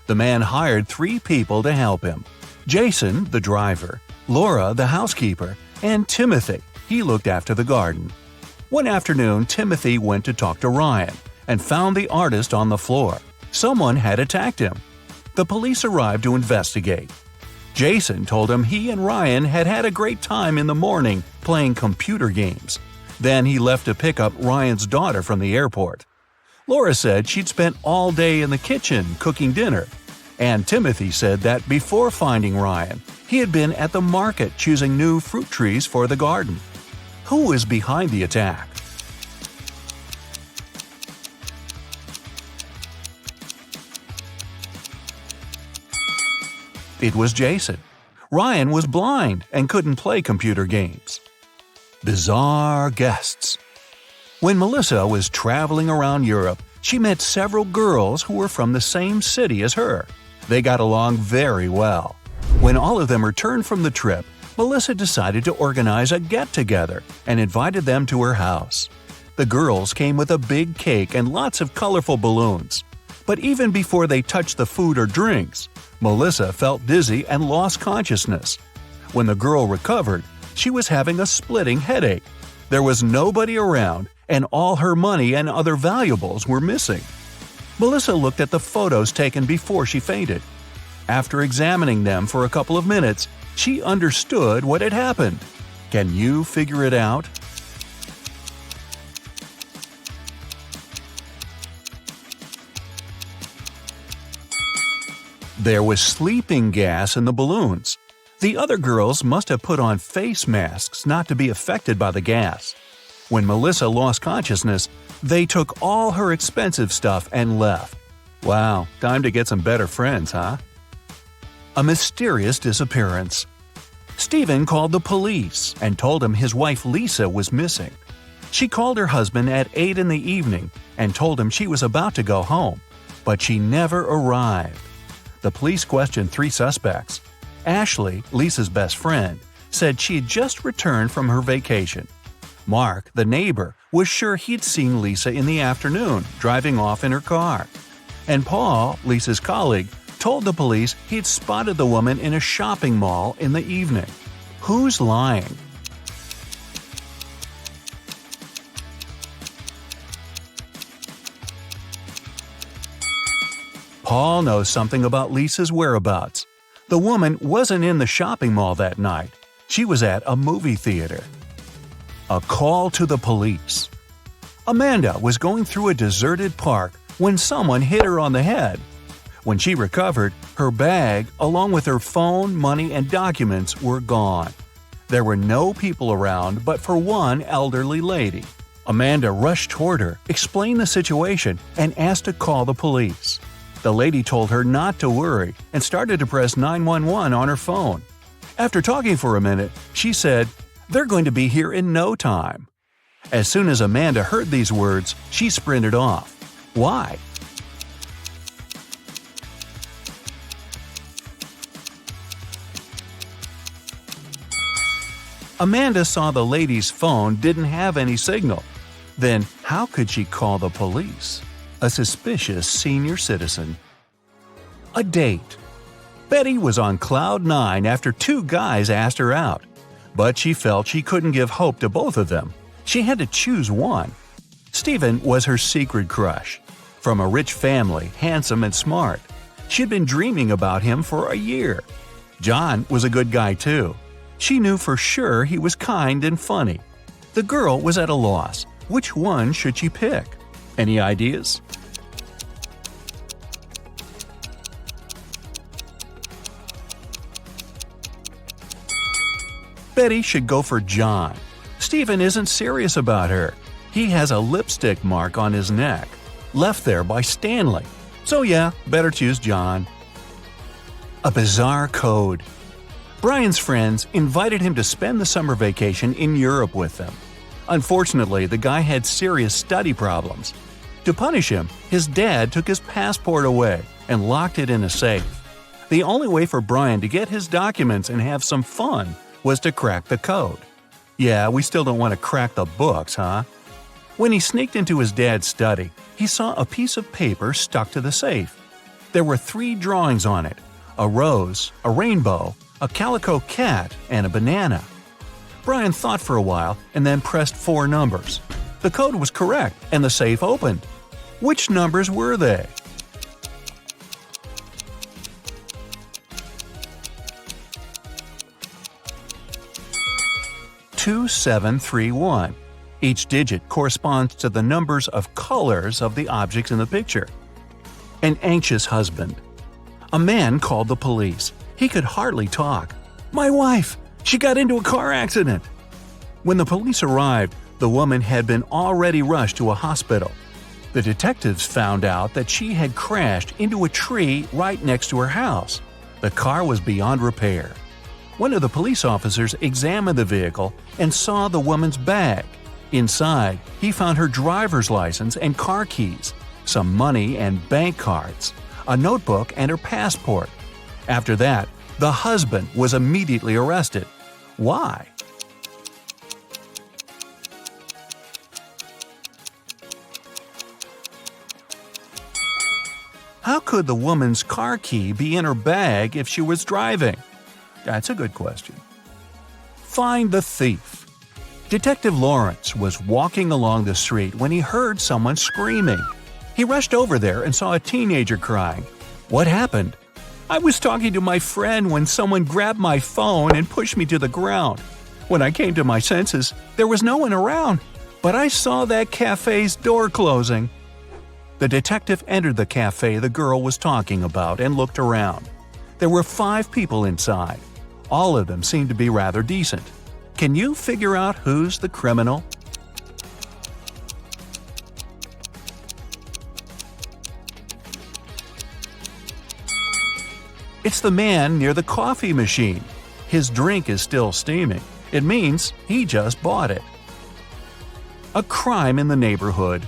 The man hired 3 people to help him: Jason, the driver, Laura, the housekeeper, and Timothy. He looked after the garden. One afternoon, Timothy went to talk to Ryan and found the artist on the floor. Someone had attacked him. The police arrived to investigate. Jason told him he and Ryan had had a great time in the morning playing computer games. Then he left to pick up Ryan's daughter from the airport. Laura said she'd spent all day in the kitchen cooking dinner. And Timothy said that before finding Ryan, he had been at the market choosing new fruit trees for the garden. Who is behind the attack? It was Jason. Ryan was blind and couldn't play computer games. Bizarre guests. When Melissa was traveling around Europe, she met several girls who were from the same city as her. They got along very well. When all of them returned from the trip, Melissa decided to organize a get-together and invited them to her house. The girls came with a big cake and lots of colorful balloons. But even before they touched the food or drinks, Melissa felt dizzy and lost consciousness. When the girl recovered, she was having a splitting headache. There was nobody around, and all her money and other valuables were missing. Melissa looked at the photos taken before she fainted. After examining them for a couple of minutes, she understood what had happened. Can you figure it out? There was sleeping gas in the balloons. The other girls must have put on face masks not to be affected by the gas. When Melissa lost consciousness, they took all her expensive stuff and left. Wow, time to get some better friends, huh? A mysterious disappearance. Stephen called the police and told him his wife Lisa was missing. She called her husband at 8 in the evening and told him she was about to go home, but she never arrived. The police questioned 3 suspects. Ashley, Lisa's best friend, said she had just returned from her vacation. Mark, the neighbor, was sure he'd seen Lisa in the afternoon, driving off in her car. And Paul, Lisa's colleague, told the police he'd spotted the woman in a shopping mall in the evening. Who's lying? Paul knows something about Lisa's whereabouts. The woman wasn't in the shopping mall that night. She was at a movie theater. A call to the police. Amanda was going through a deserted park when someone hit her on the head. When she recovered, her bag, along with her phone, money, and documents, were gone. There were no people around but for one elderly lady. Amanda rushed toward her, explained the situation, and asked to call the police. The lady told her not to worry and started to press 911 on her phone. After talking for a minute, she said, "They're going to be here in no time." As soon as Amanda heard these words, she sprinted off. Why? Amanda saw the lady's phone didn't have any signal. Then how could she call the police? A suspicious senior citizen. A date. Betty was on cloud nine after two guys asked her out. But she felt she couldn't give hope to both of them. She had to choose one. Stephen was her secret crush. From a rich family, handsome and smart. She'd been dreaming about him for a year. John was a good guy too. She knew for sure he was kind and funny. The girl was at a loss. Which one should she pick? Any ideas? Betty should go for John. Stephen isn't serious about her. He has a lipstick mark on his neck, left there by Stanley. So yeah, better choose John. A bizarre code. Brian's friends invited him to spend the summer vacation in Europe with them. Unfortunately, the guy had serious study problems. To punish him, his dad took his passport away and locked it in a safe. The only way for Brian to get his documents and have some fun was to crack the code. Yeah, we still don't want to crack the books, huh? When he sneaked into his dad's study, he saw a piece of paper stuck to the safe. There were 3 drawings on it: a rose, a rainbow, a calico cat, and a banana. Brian thought for a while and then pressed 4 numbers. The code was correct and the safe opened. Which numbers were they? (2731). Each digit corresponds to the numbers of colors of the objects in the picture. An anxious husband. A man called the police. He could hardly talk. "My wife! She got into a car accident!" When the police arrived, the woman had been already rushed to a hospital. The detectives found out that she had crashed into a tree right next to her house. The car was beyond repair. One of the police officers examined the vehicle and saw the woman's bag. Inside, he found her driver's license and car keys, some money and bank cards, a notebook and her passport. After that, the husband was immediately arrested. Why? How could the woman's car key be in her bag if she was driving? That's a good question. Find the thief. Detective Lawrence was walking along the street when he heard someone screaming. He rushed over there and saw a teenager crying. What happened? "I was talking to my friend when someone grabbed my phone and pushed me to the ground. When I came to my senses, there was no one around, but I saw that cafe's door closing." The detective entered the cafe the girl was talking about and looked around. There were 5 people inside. All of them seemed to be rather decent. Can you figure out who's the criminal? It's the man near the coffee machine. His drink is still steaming. It means he just bought it. A crime in the neighborhood.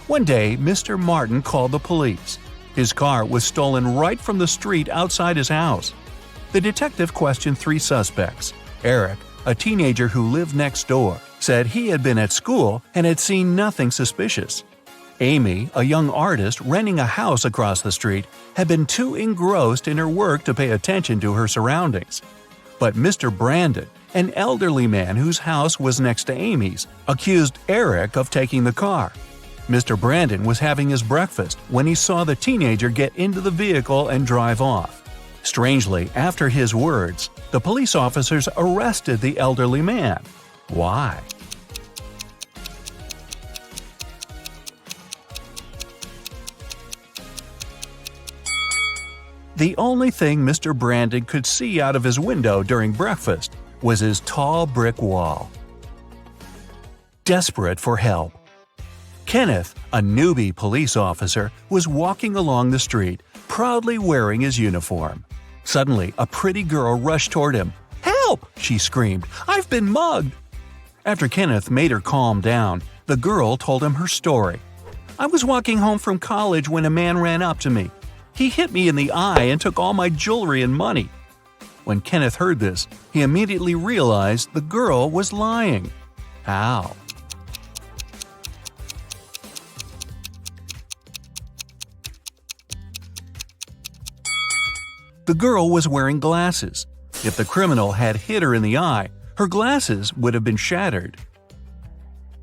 One day, Mr. Martin called the police. His car was stolen right from the street outside his house. The detective questioned 3 suspects. Eric, a teenager who lived next door, said he had been at school and had seen nothing suspicious. Amy, a young artist renting a house across the street, had been too engrossed in her work to pay attention to her surroundings. But Mr. Brandon, an elderly man whose house was next to Amy's, accused Eric of taking the car. Mr. Brandon was having his breakfast when he saw the teenager get into the vehicle and drive off. Strangely, after his words, the police officers arrested the elderly man. Why? The only thing Mr. Brandon could see out of his window during breakfast was his tall brick wall. Desperate for help. Kenneth, a newbie police officer, was walking along the street, proudly wearing his uniform. Suddenly, a pretty girl rushed toward him. "Help!" she screamed. "I've been mugged!" After Kenneth made her calm down, the girl told him her story. "I was walking home from college when a man ran up to me. He hit me in the eye and took all my jewelry and money." When Kenneth heard this, he immediately realized the girl was lying. How? The girl was wearing glasses. If the criminal had hit her in the eye, her glasses would have been shattered.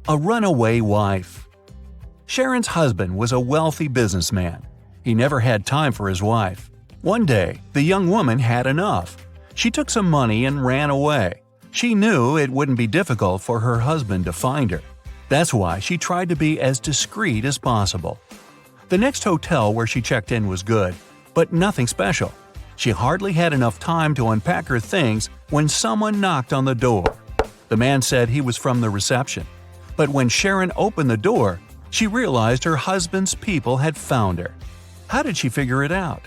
A runaway wife. Sharon's husband was a wealthy businessman. He never had time for his wife. One day, the young woman had enough. She took some money and ran away. She knew it wouldn't be difficult for her husband to find her. That's why she tried to be as discreet as possible. The next hotel where she checked in was good, but nothing special. She hardly had enough time to unpack her things when someone knocked on the door. The man said he was from the reception. But when Sharon opened the door, she realized her husband's people had found her. How did she figure it out?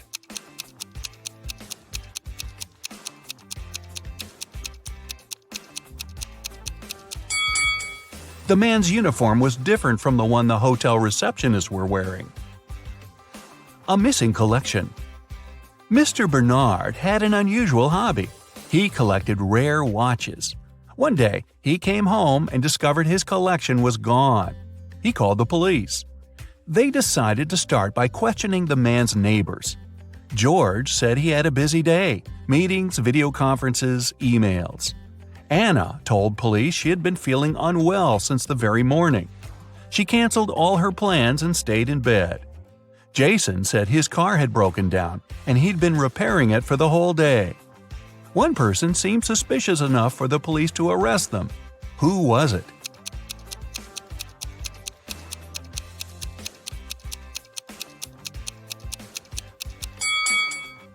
The man's uniform was different from the one the hotel receptionists were wearing. A missing collection. Mr. Bernard had an unusual hobby. He collected rare watches. One day, he came home and discovered his collection was gone. He called the police. They decided to start by questioning the man's neighbors. George said he had a busy day – meetings, video conferences, emails. Anna told police she had been feeling unwell since the very morning. She canceled all her plans and stayed in bed. Jason said his car had broken down and he'd been repairing it for the whole day. One person seemed suspicious enough for the police to arrest them. Who was it?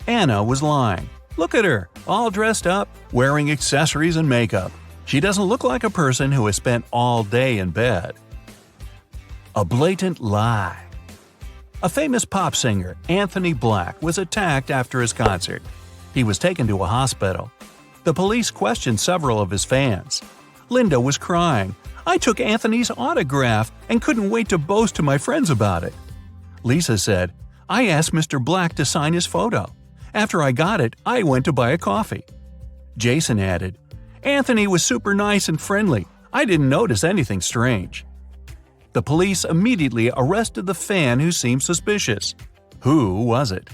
Anna was lying. Look at her, all dressed up, wearing accessories and makeup. She doesn't look like a person who has spent all day in bed. A blatant lie. A famous pop singer, Anthony Black, was attacked after his concert. He was taken to a hospital. The police questioned several of his fans. Linda was crying. "I took Anthony's autograph and couldn't wait to boast to my friends about it." Lisa said, "I asked Mr. Black to sign his photo. After I got it, I went to buy a coffee." Jason added, "Anthony was super nice and friendly. I didn't notice anything strange." The police immediately arrested the fan who seemed suspicious. Who was it?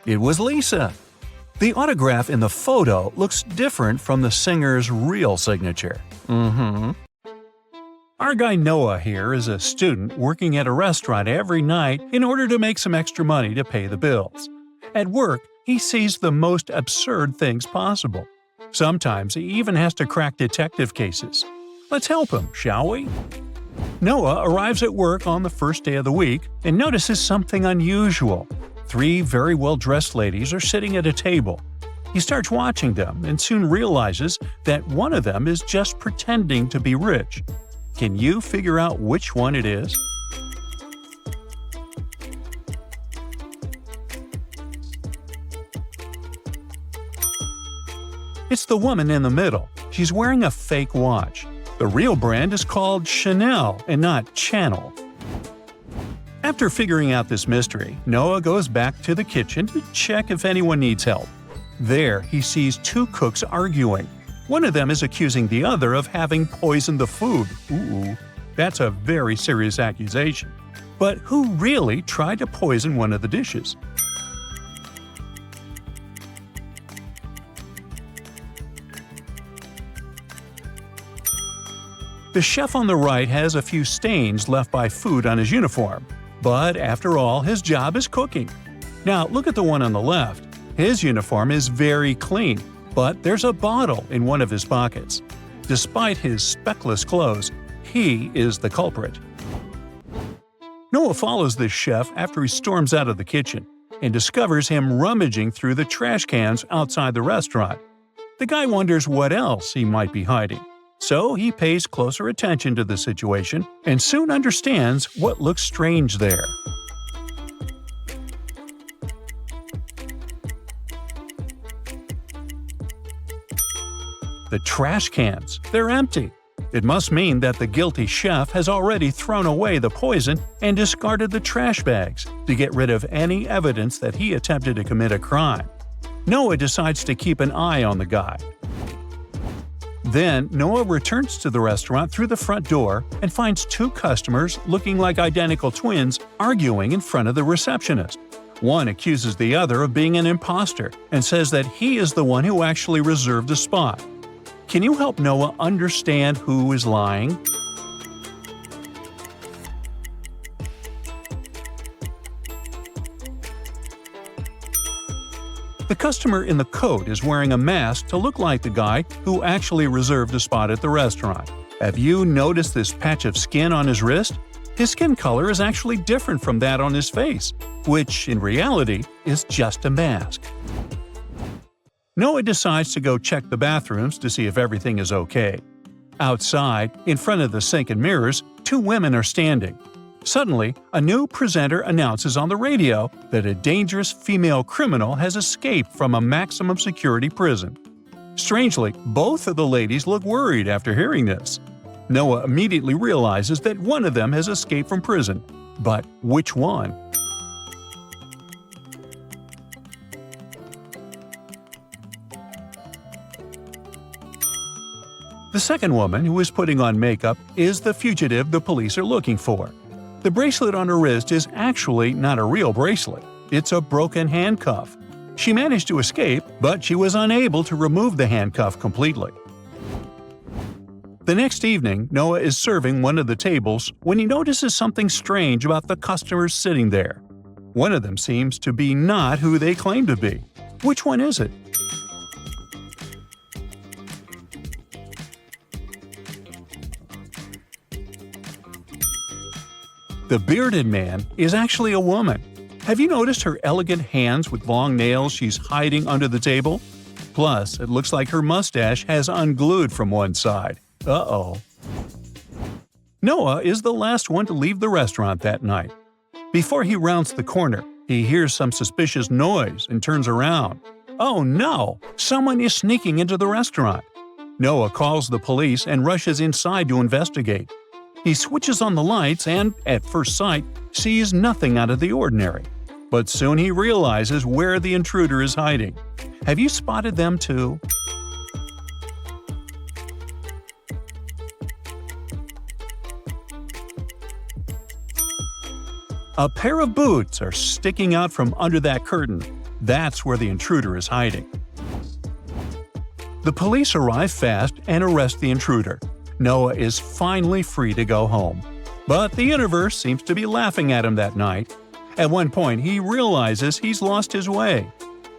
It was Lisa. The autograph in the photo looks different from the singer's real signature. Our guy Noah here is a student working at a restaurant every night in order to make some extra money to pay the bills. At work, he sees the most absurd things possible. Sometimes he even has to crack detective cases. Let's help him, shall we? Noah arrives at work on the first day of the week and notices something unusual. 3 very well-dressed ladies are sitting at a table. He starts watching them and soon realizes that one of them is just pretending to be rich. Can you figure out which one it is? It's the woman in the middle. She's wearing a fake watch. The real brand is called Chanel and not Channel. After figuring out this mystery, Noah goes back to the kitchen to check if anyone needs help. There, he sees 2 cooks arguing. One of them is accusing the other of having poisoned the food. Ooh, that's a very serious accusation. But who really tried to poison one of the dishes? The chef on the right has a few stains left by food on his uniform, but after all, his job is cooking. Now look at the one on the left. His uniform is very clean, but there's a bottle in one of his pockets. Despite his speckless clothes, he is the culprit. Noah follows this chef after he storms out of the kitchen and discovers him rummaging through the trash cans outside the restaurant. The guy wonders what else he might be hiding, so he pays closer attention to the situation and soon understands what looks strange there. The trash cans, they're empty. It must mean that the guilty chef has already thrown away the poison and discarded the trash bags to get rid of any evidence that he attempted to commit a crime. Noah decides to keep an eye on the guy. Then Noah returns to the restaurant through the front door and finds two customers looking like identical twins arguing in front of the receptionist. One accuses the other of being an imposter and says that he is the one who actually reserved the spot. Can you help Noah understand who is lying? The customer in the coat is wearing a mask to look like the guy who actually reserved a spot at the restaurant. Have you noticed this patch of skin on his wrist? His skin color is actually different from that on his face, which in reality is just a mask. Noah decides to go check the bathrooms to see if everything is okay. Outside, in front of the sink and mirrors, two women are standing. Suddenly, a new presenter announces on the radio that a dangerous female criminal has escaped from a maximum security prison. Strangely, both of the ladies look worried after hearing this. Noah immediately realizes that one of them has escaped from prison. But which one? The second woman, who is putting on makeup, is the fugitive the police are looking for. The bracelet on her wrist is actually not a real bracelet. It's a broken handcuff. She managed to escape, but she was unable to remove the handcuff completely. The next evening, Noah is serving one of the tables when he notices something strange about the customers sitting there. One of them seems to be not who they claim to be. Which one is it? The bearded man is actually a woman. Have you noticed her elegant hands with long nails she's hiding under the table? Plus, it looks like her mustache has unglued from one side. Uh-oh. Noah is the last one to leave the restaurant that night. Before he rounds the corner, he hears some suspicious noise and turns around. Oh no! Someone is sneaking into the restaurant. Noah calls the police and rushes inside to investigate. He switches on the lights and, at first sight, sees nothing out of the ordinary. But soon he realizes where the intruder is hiding. Have you spotted them too? A pair of boots are sticking out from under that curtain. That's where the intruder is hiding. The police arrive fast and arrest the intruder. Noah is finally free to go home. But the universe seems to be laughing at him that night. At one point, he realizes he's lost his way.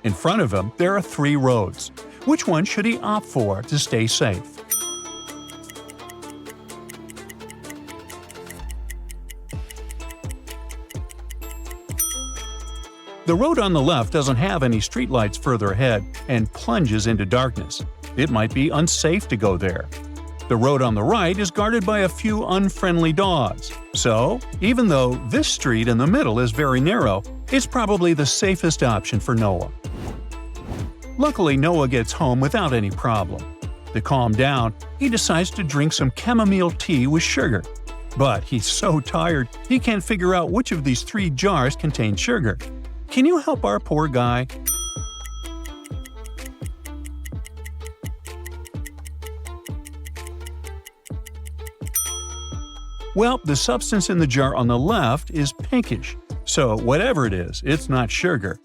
In front of him, there are 3 roads. Which one should he opt for to stay safe? The road on the left doesn't have any streetlights further ahead and plunges into darkness. It might be unsafe to go there. The road on the right is guarded by a few unfriendly dogs. So, even though this street in the middle is very narrow, it's probably the safest option for Noah. Luckily, Noah gets home without any problem. To calm down, he decides to drink some chamomile tea with sugar. But he's so tired, he can't figure out which of these 3 jars contain sugar. Can you help our poor guy? Well, the substance in the jar on the left is pinkish, so whatever it is, it's not sugar.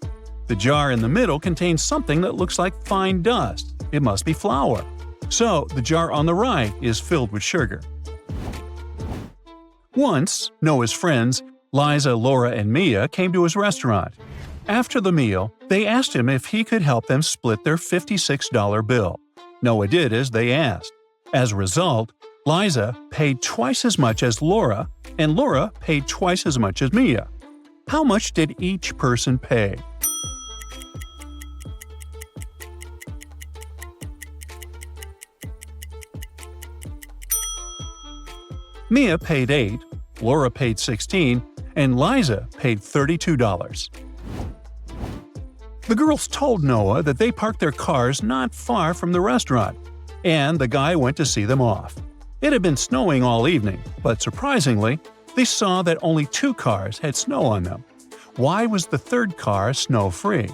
The jar in the middle contains something that looks like fine dust. It must be flour. So, the jar on the right is filled with sugar. Once, Noah's friends, Liza, Laura, and Mia, came to his restaurant. After the meal, they asked him if he could help them split their $56 bill. Noah did as they asked. As a result, Liza paid twice as much as Laura, and Laura paid twice as much as Mia. How much did each person pay? Mia paid $8, Laura paid $16, and Liza paid $32. The girls told Noah that they parked their cars not far from the restaurant, and the guy went to see them off. It had been snowing all evening, but surprisingly, they saw that only 2 cars had snow on them. Why was the third car snow-free?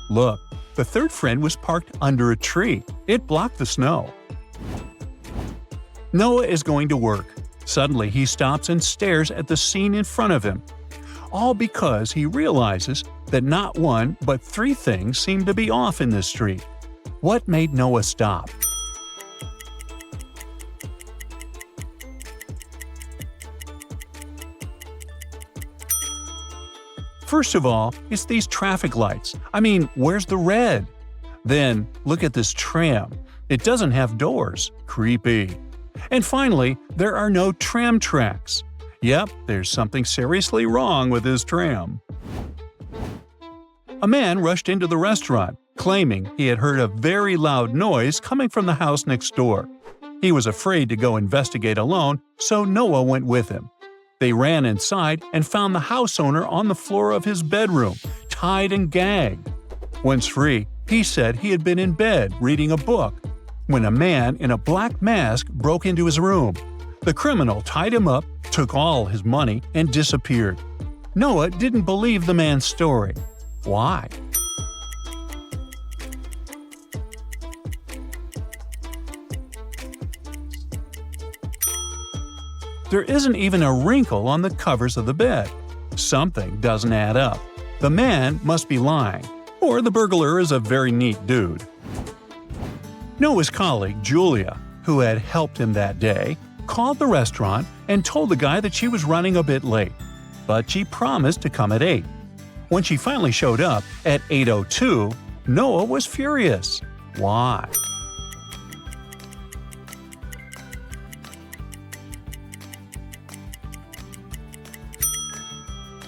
Look, the third friend was parked under a tree. It blocked the snow. Noah is going to work. Suddenly, he stops and stares at the scene in front of him. All because he realizes that not one but 3 things seem to be off in this street. What made Noah stop? First of all, it's these traffic lights. I mean, where's the red? Then, look at this tram. It doesn't have doors. Creepy. And finally, there are no tram tracks. Yep, there's something seriously wrong with his tram. A man rushed into the restaurant, claiming he had heard a very loud noise coming from the house next door. He was afraid to go investigate alone, so Noah went with him. They ran inside and found the house owner on the floor of his bedroom, tied and gagged. Once free, he said he had been in bed reading a book when a man in a black mask broke into his room. The criminal tied him up, took all his money, and disappeared. Noah didn't believe the man's story. Why? There isn't even a wrinkle on the covers of the bed. Something doesn't add up. The man must be lying, or the burglar is a very neat dude. Noah's colleague, Julia, who had helped him that day, called the restaurant and told the guy that she was running a bit late, but she promised to come at 8. When she finally showed up at 8:02, Noah was furious. Why?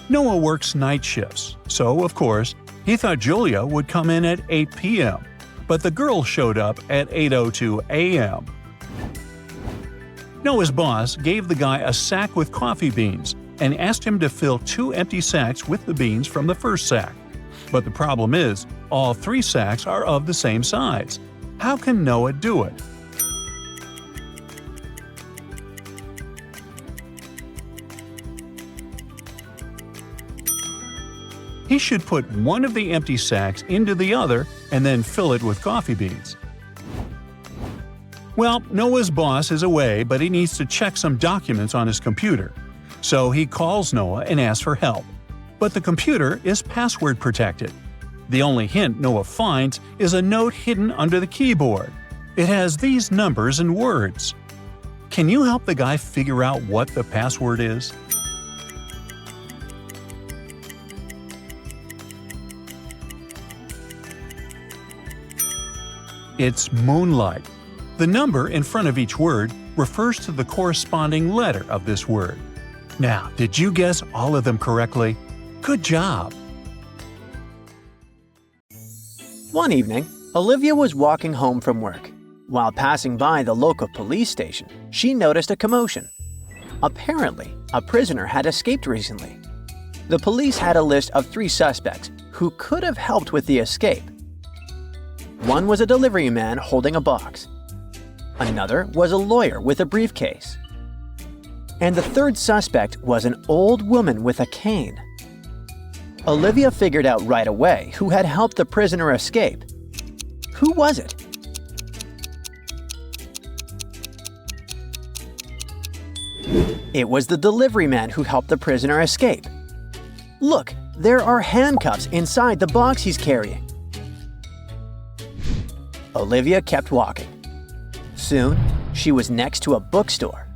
Noah works night shifts, so of course, he thought Julia would come in at 8 p.m., but the girl showed up at 8:02 a.m. Noah's boss gave the guy a sack with coffee beans and asked him to fill 2 empty sacks with the beans from the first sack. But the problem is, all 3 sacks are of the same size. How can Noah do it? He should put one of the empty sacks into the other and then fill it with coffee beans. Well, Noah's boss is away, but he needs to check some documents on his computer. So he calls Noah and asks for help. But the computer is password protected. The only hint Noah finds is a note hidden under the keyboard. It has these numbers and words. Can you help the guy figure out what the password is? It's moonlight. The number in front of each word refers to the corresponding letter of this word. Now, did you guess all of them correctly? Good job! One evening, Olivia was walking home from work. While passing by the local police station, she noticed a commotion. Apparently, a prisoner had escaped recently. The police had a list of 3 suspects who could have helped with the escape. One was a delivery man holding a box. Another was a lawyer with a briefcase. And the third suspect was an old woman with a cane. Olivia figured out right away who had helped the prisoner escape. Who was it? It was the delivery man who helped the prisoner escape. Look, there are handcuffs inside the box he's carrying. Olivia kept walking. Soon, she was next to a bookstore.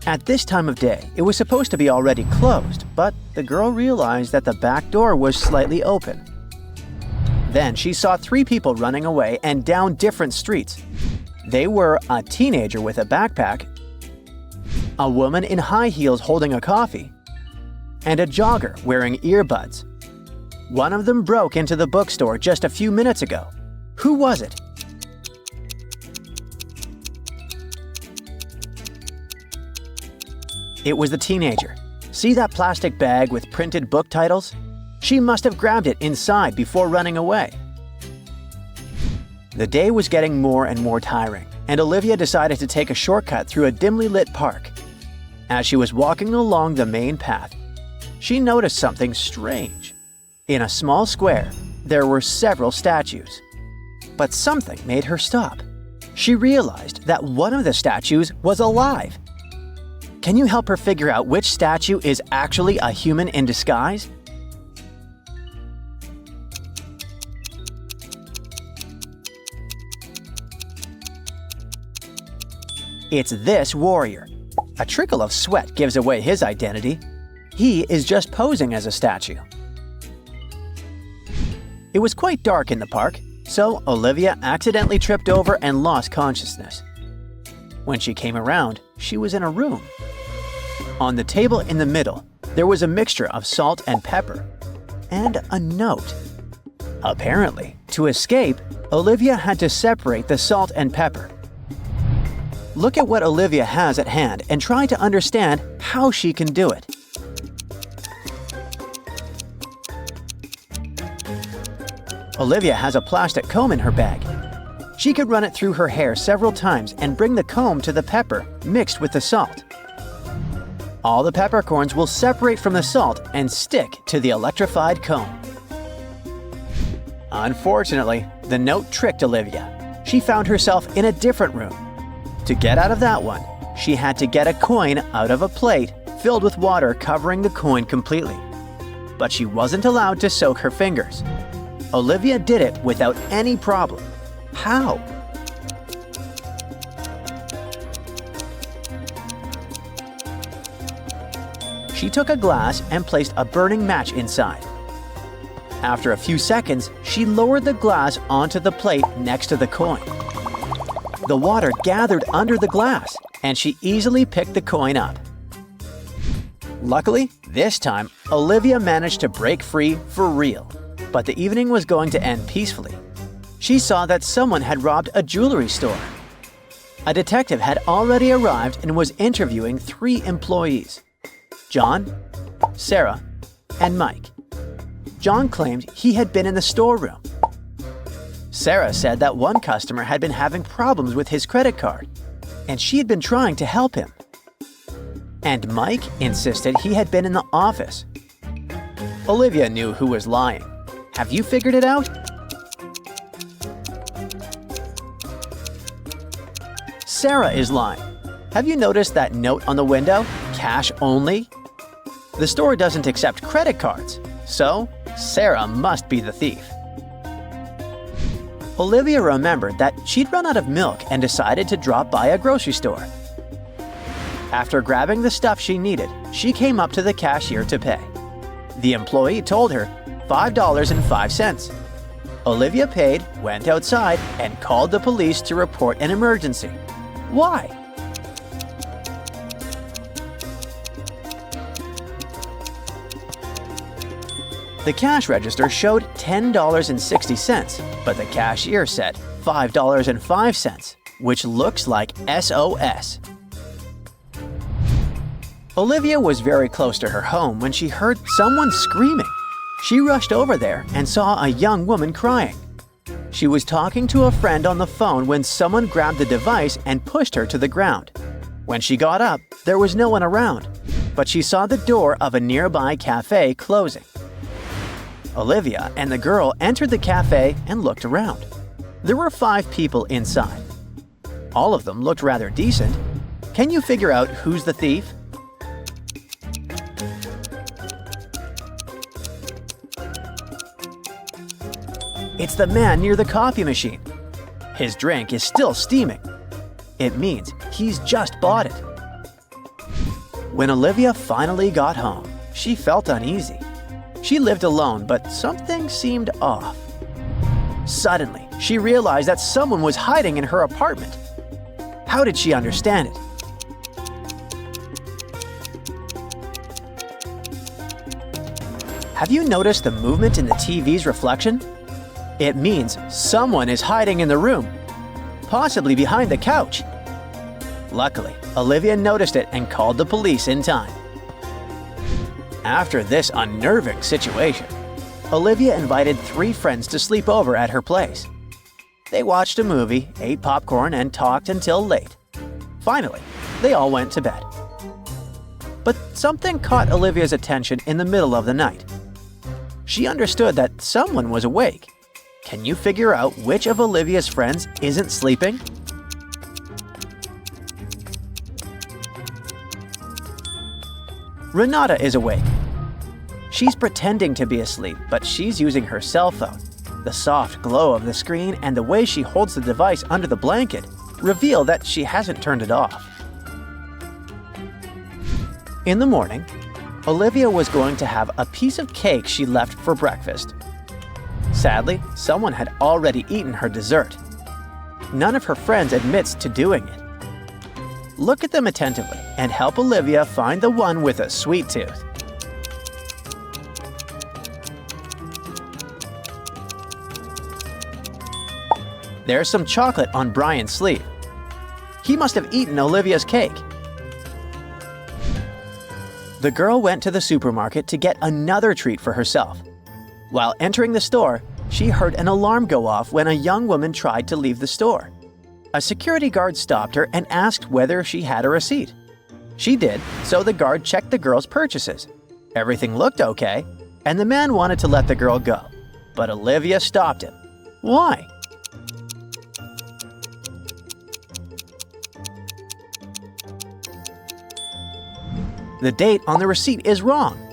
At this time of day, it was supposed to be already closed, but the girl realized that the back door was slightly open. Then she saw 3 people running away and down different streets. They were a teenager with a backpack, a woman in high heels holding a coffee, and a jogger wearing earbuds. One of them broke into the bookstore just a few minutes ago. Who was it? It was the teenager. See that plastic bag with printed book titles? She must have grabbed it inside before running away. The day was getting more and more tiring, and Olivia decided to take a shortcut through a dimly lit park. As she was walking along the main path, she noticed something strange. In a small square, there were several statues. But something made her stop. She realized that one of the statues was alive. Can you help her figure out which statue is actually a human in disguise? It's this warrior. A trickle of sweat gives away his identity. He is just posing as a statue. It was quite dark in the park, so Olivia accidentally tripped over and lost consciousness. When she came around, she was in a room. On the table in the middle, there was a mixture of salt and pepper, and a note. Apparently, to escape, Olivia had to separate the salt and pepper. Look at what Olivia has at hand and try to understand how she can do it. Olivia has a plastic comb in her bag. She could run it through her hair several times and bring the comb to the pepper mixed with the salt. All the peppercorns will separate from the salt and stick to the electrified comb. Unfortunately, the note tricked Olivia. She found herself in a different room. To get out of that one, she had to get a coin out of a plate filled with water covering the coin completely. But she wasn't allowed to soak her fingers. Olivia did it without any problem. How? She took a glass and placed a burning match inside. After a few seconds, she lowered the glass onto the plate next to the coin. The water gathered under the glass, and she easily picked the coin up. Luckily, this time, Olivia managed to break free for real. But the evening was going to end peacefully. She saw that someone had robbed a jewelry store. A detective had already arrived and was interviewing 3 employees: John, Sarah, and Mike. John claimed he had been in the storeroom. Sarah said that one customer had been having problems with his credit card, and she had been trying to help him. And Mike insisted he had been in the office. Olivia knew who was lying. Have you figured it out? Sarah is lying. Have you noticed that note on the window? Cash only? The store doesn't accept credit cards, so Sarah must be the thief. Olivia remembered that she'd run out of milk and decided to drop by a grocery store. After grabbing the stuff she needed, she came up to the cashier to pay. The employee told her $5.05. Olivia paid, went outside, and called the police to report an emergency. Why? The cash register showed $10.60, but the cashier said $5.05, which looks like SOS. Olivia was very close to her home when she heard someone screaming. She rushed over there and saw a young woman crying. She was talking to a friend on the phone when someone grabbed the device and pushed her to the ground. When she got up, there was no one around, but she saw the door of a nearby cafe closing. Olivia and the girl entered the cafe and looked around. There were 5 people inside. All of them looked rather decent. Can you figure out who's the thief? It's the man near the coffee machine. His drink is still steaming. It means he's just bought it. When Olivia finally got home, she felt uneasy. She lived alone, but something seemed off. Suddenly, she realized that someone was hiding in her apartment. How did she understand it? Have you noticed the movement in the TV's reflection? It means someone is hiding in the room, possibly behind the couch. Luckily, Olivia noticed it and called the police in time. After this unnerving situation, Olivia invited 3 friends to sleep over at her place. They watched a movie, ate popcorn, and talked until late. Finally, they all went to bed. But something caught Olivia's attention in the middle of the night. She understood that someone was awake. Can you figure out which of Olivia's friends isn't sleeping? Renata is awake. She's pretending to be asleep, but she's using her cell phone. The soft glow of the screen and the way she holds the device under the blanket reveal that she hasn't turned it off. In the morning, Olivia was going to have a piece of cake she left for breakfast. Sadly, someone had already eaten her dessert. None of her friends admits to doing it. Look at them attentively and help Olivia find the one with a sweet tooth. There's some chocolate on Brian's sleeve. He must have eaten Olivia's cake. The girl went to the supermarket to get another treat for herself. While entering the store, she heard an alarm go off when a young woman tried to leave the store. A security guard stopped her and asked whether she had a receipt. She did, so the guard checked the girl's purchases. Everything looked okay, and the man wanted to let the girl go. But Olivia stopped him. Why? The date on the receipt is wrong.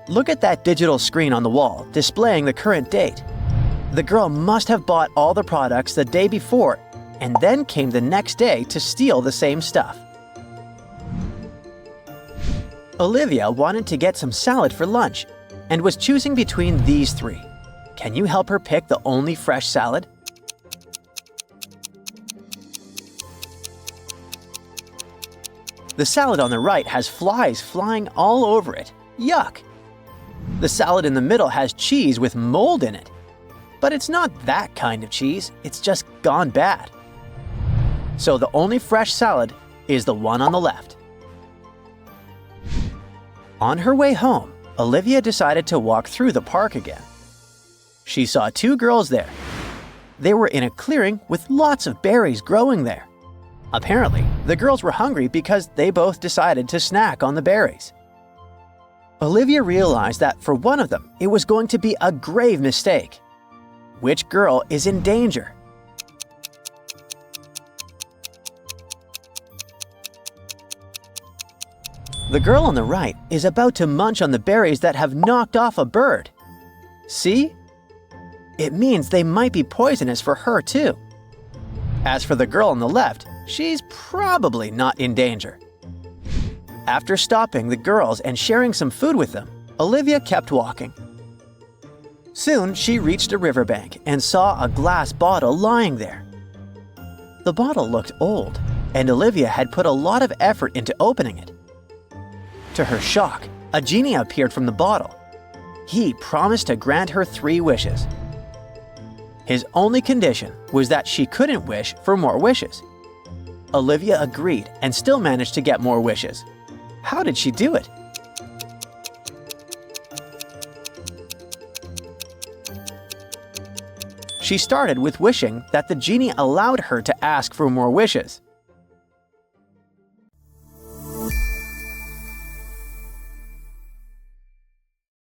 Look at that digital screen on the wall displaying the current date. The girl must have bought all the products the day before and then came the next day to steal the same stuff. Olivia wanted to get some salad for lunch and was choosing between these 3. Can you help her pick the only fresh salad? The salad on the right has flies flying all over it. Yuck! The salad in the middle has cheese with mold in it. But it's not that kind of cheese, it's just gone bad. So the only fresh salad is the one on the left. On her way home, Olivia decided to walk through the park again. She saw 2 girls there. They were in a clearing with lots of berries growing there. Apparently, the girls were hungry because they both decided to snack on the berries. Olivia realized that for one of them, it was going to be a grave mistake. Which girl is in danger? The girl on the right is about to munch on the berries that have knocked off a bird. See? It means they might be poisonous for her too. As for the girl on the left, she's probably not in danger. After stopping the girls and sharing some food with them, Olivia kept walking. Soon, she reached a riverbank and saw a glass bottle lying there. The bottle looked old, and Olivia had put a lot of effort into opening it. To her shock, a genie appeared from the bottle. He promised to grant her 3 wishes. His only condition was that she couldn't wish for more wishes. Olivia agreed and still managed to get more wishes. How did she do it? She started with wishing that the genie allowed her to ask for more wishes.